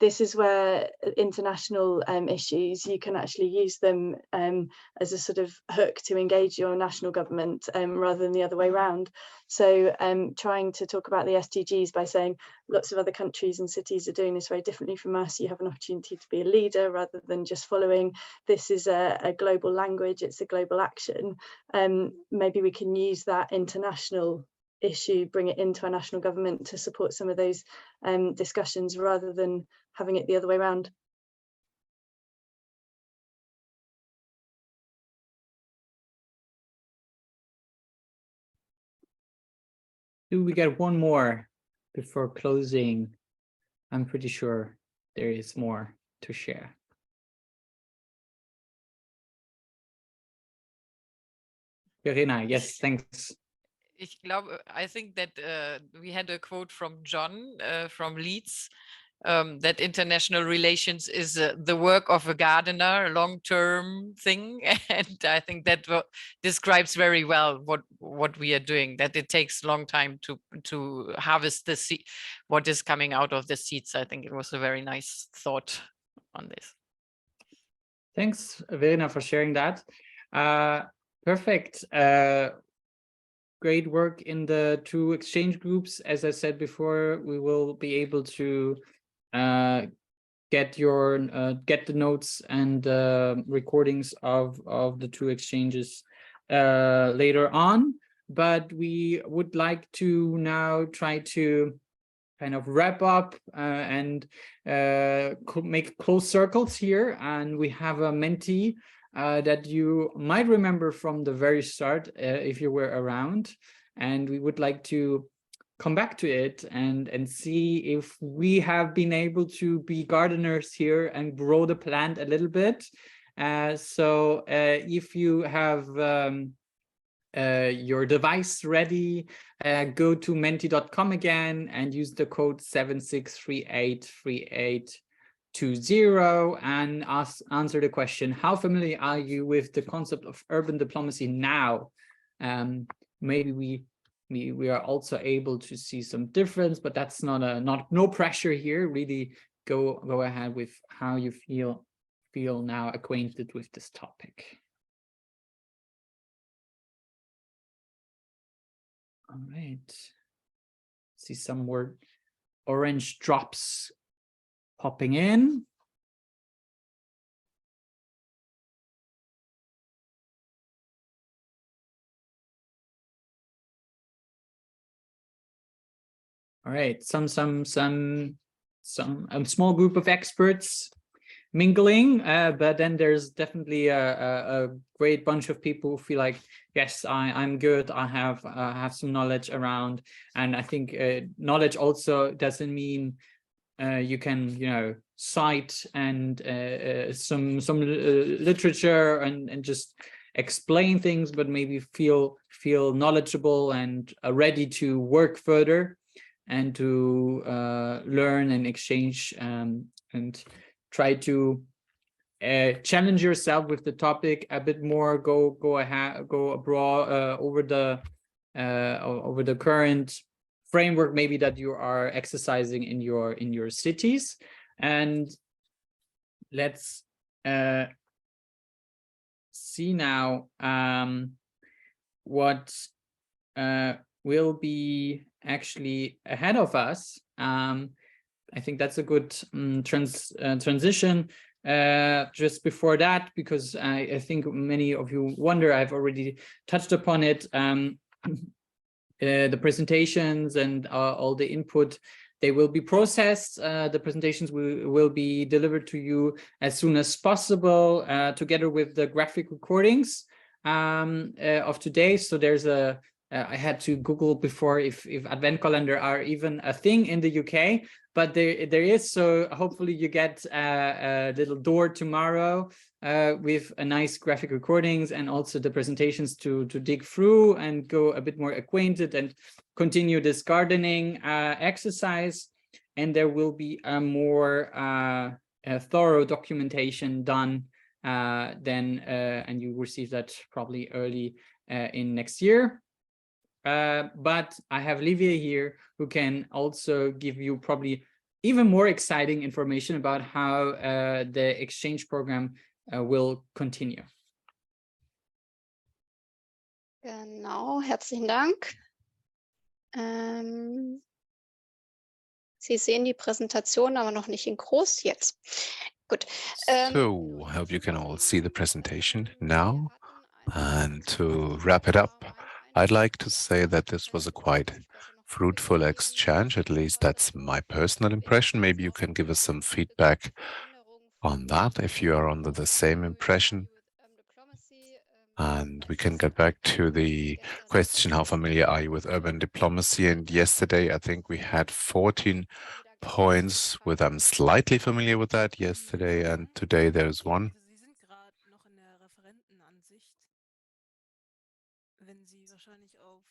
this is where international issues, you can actually use them as a sort of hook to engage your national government rather than the other way around. So trying to talk about the SDGs by saying lots of other countries and cities are doing this very differently from us. You have an opportunity to be a leader rather than just following. This is a global language, it's a global action. Maybe we can use that international issue, bring it into our national government to support some of those discussions rather than having it the other way around. Do we get one more before closing? I'm pretty sure there is more to share. Verena, yes, thanks. I think that we had a quote from John from Leeds, that international relations is the work of a gardener, a long-term thing. And I think that describes very well what we are doing, that it takes a long time to harvest the seed, what is coming out of the seeds. I think it was a very nice thought on this. Thanks, Verena, for sharing that. Perfect. Great work in the 2 exchange groups. As I said before, we will be able to get the notes and recordings of the 2 exchanges later on. But we would like to now try to kind of wrap up and make close circles here. And we have a mentee that you might remember from the very start if you were around. And we would like to come back to it and see if we have been able to be gardeners here and grow the plant a little bit. So if you have your device ready, go to menti.com again and use the code 76383820 and answer the question, how familiar are you with the concept of urban diplomacy now? Maybe we are also able to see some difference, but that's no pressure here. Really go ahead with how you feel now acquainted with this topic. All right. See some more orange drops popping in. All right, some small group of experts mingling, but then there's definitely a great bunch of people who feel like, yes, I'm good. I have some knowledge around, and I think knowledge also doesn't mean you can cite and some literature and just explain things, but maybe feel knowledgeable and ready to work further and to learn and exchange and try to challenge yourself with the topic a bit more. Go abroad over the current framework maybe that you are exercising in your cities. And let's see now what will be actually ahead of us. I think that's a good transition. Just before that, because I think many of you wonder, I've already touched upon it. The presentations and all the input, they will be processed. The presentations will be delivered to you as soon as possible, together with the graphic recordings of today. So there's I had to Google before if advent calendar are even a thing in the UK, but there is. So hopefully you get a little door tomorrow with a nice graphic recordings and also the presentations to dig through and go a bit more acquainted and continue this gardening exercise. And there will be a more thorough documentation done then, and you receive that probably early in next year. But I have Livia here who can also give you probably even more exciting information about how the exchange program will continue. Genau, herzlichen Dank. Sie sehen die Präsentation, aber noch nicht in groß jetzt. Gut. So I hope you can all see the presentation now. And to wrap it up, I'd like to say that this was a quite fruitful exchange. At least that's my personal impression. Maybe you can give us some feedback on that if you are under the same impression. And we can get back to the question, how familiar are you with urban diplomacy? And yesterday, I think we had 14 points with I'm slightly familiar with that yesterday, and today there's one. Wenn Sie wahrscheinlich auf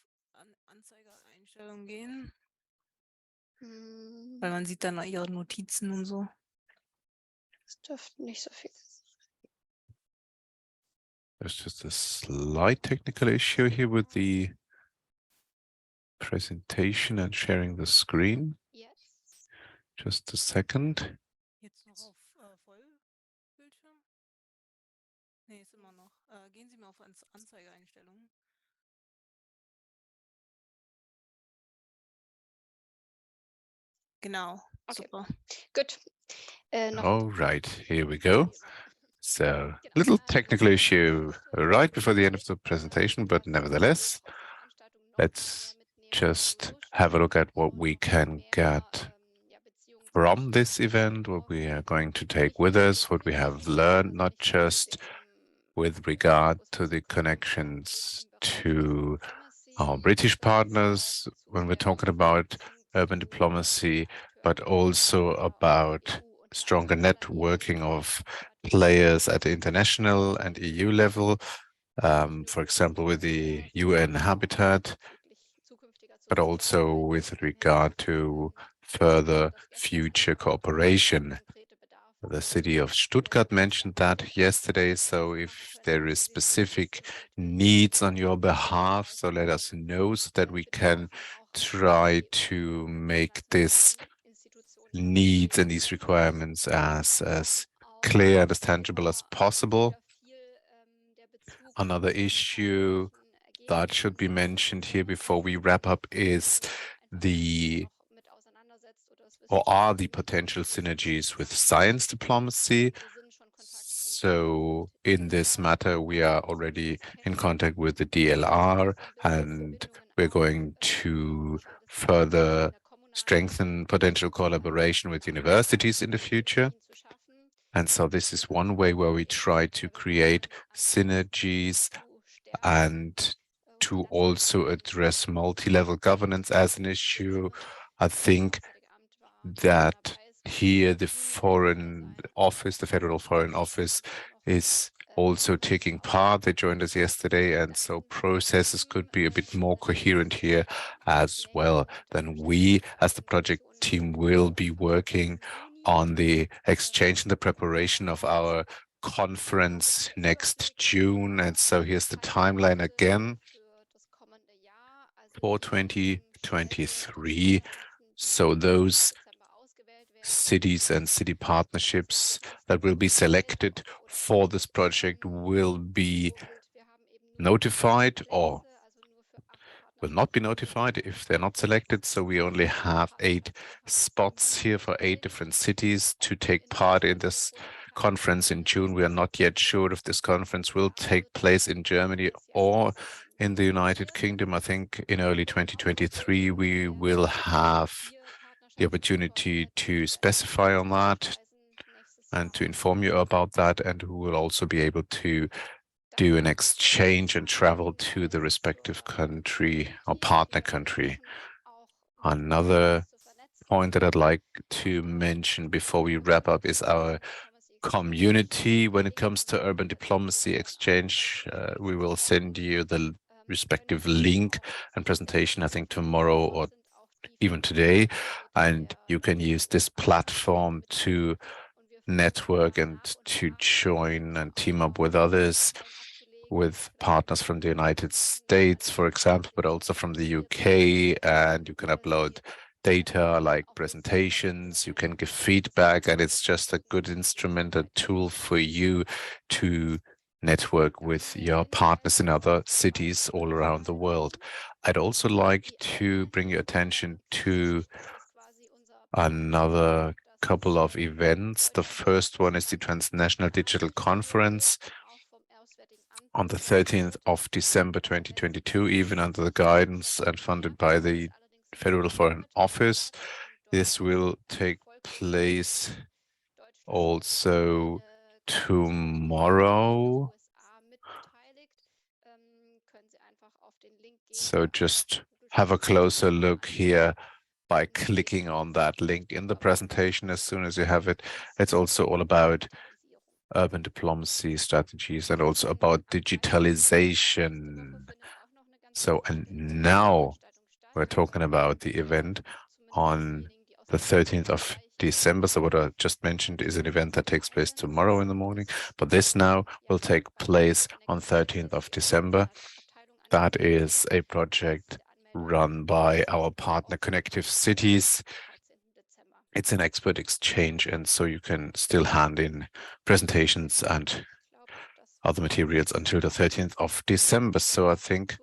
Anzeigereinstellungen gehen, weil man sieht dann Ihre Notizen und so. Es dürfte nicht so viel. There's just a slight technical issue here with the presentation and sharing the screen. Yes. Just a second. Jetzt noch auf Vollbildschirm? Nee, ist immer noch. Gehen Sie mal auf Anzeigeeinstellungen. Genau, Okay, super. good. All right, here we go. So, little technical issue right before the end of the presentation, but nevertheless, let's just have a look at what we can get from this event, what we are going to take with us, what we have learned, not just with regard to the connections to our British partners when we're talking about urban diplomacy, but also about stronger networking of players at the international and EU level, for example, with the UN Habitat, but also with regard to further future cooperation. The city of Stuttgart mentioned that yesterday, so if there is specific needs on your behalf, so let us know so that we can try to make this needs and these requirements as clear and as tangible as possible. Another issue that should be mentioned here before we wrap up is the potential synergies with science diplomacy. So in this matter, we are already in contact with the DLR, and we're going to further strengthen potential collaboration with universities in the future. And so this is one way where we try to create synergies and to also address multi-level governance as an issue. I think that here the Foreign Office, the Federal Foreign Office, is also taking part. They joined us yesterday, and so processes could be a bit more coherent here as well. Then we, as the project team, will be working on the exchange and the preparation of our conference next June. And so here's the timeline again for 2023. So those cities and city partnerships that will be selected for this project will be notified or will not be notified if they're not selected. So we only have 8 spots here for 8 different cities to take part in this conference in June. We are not yet sure if this conference will take place in Germany or in the United Kingdom. I think in early 2023 we will have the opportunity to specify on that and to inform you about that, and who will also be able to do an exchange and travel to the respective country or partner country. Another point that I'd like to mention before we wrap up is our community when it comes to urban diplomacy exchange. We will send you the respective link and presentation, I think tomorrow or even today, and you can use this platform to network and to join and team up with others, with partners from the United States, for example, but also from the UK, and you can upload data like presentations, you can give feedback, and it's just a good instrument, a tool for you to network with your partners in other cities all around the world. I'd also like to bring your attention to another couple of events. The first one is the Transnational Digital Conference on the 13th of December 2022, even under the guidance and funded by the Federal Foreign Office. This will take place also tomorrow. So just have a closer look here by clicking on that link in the presentation as soon as you have it. It's also all about urban diplomacy strategies and also about digitalization. So, and now we're talking about the event on the 13th of December. So what I just mentioned is an event that takes place tomorrow in the morning, but this now will take place on 13th of December. That is a project run by our partner Connective Cities. It's an expert exchange, and so you can still hand in presentations and other materials until the 13th of December. So I think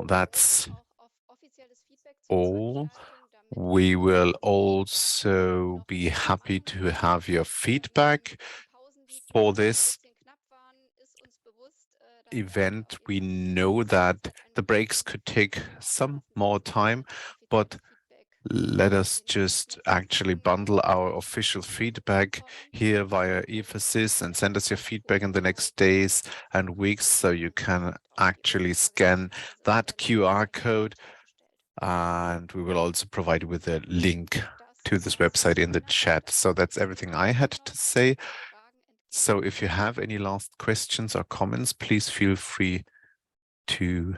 that's all. We will also be happy to have your feedback for this event. We know that the breaks could take some more time, but let us just actually bundle our official feedback here via Ephesus and send us your feedback in the next days and weeks, so you can actually scan that QR code. And we will also provide you with a link to this website in the chat. So that's everything I had to say. So if you have any last questions or comments, please feel free to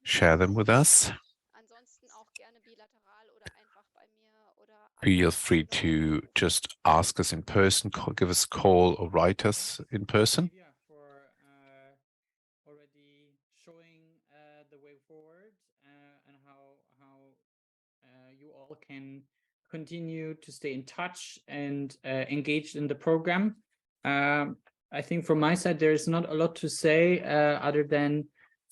share them with us. Feel free to just ask us in person, give us a call, or write us in person. For already showing the way forward and how you all can continue to stay in touch and engaged in the program. I think from my side, there is not a lot to say other than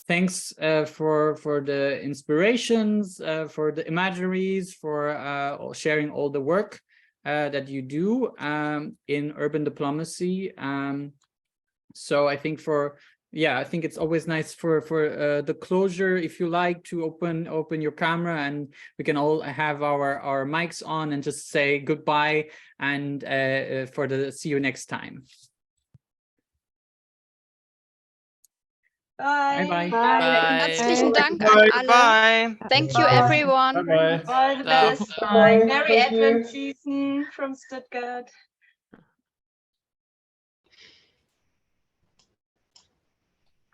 thanks for the inspirations, for the imageries, for sharing all the work that you do in urban diplomacy. So I think I think it's always nice for the closure, if you like, to open your camera and we can all have our mics on and just say goodbye and see you next time. Bye. Bye. Bye. Herzlichen Dank an alle. Bye. Thank you, everyone. Bye. All the best. Bye. Merry Thank you. Advent season from Stuttgart.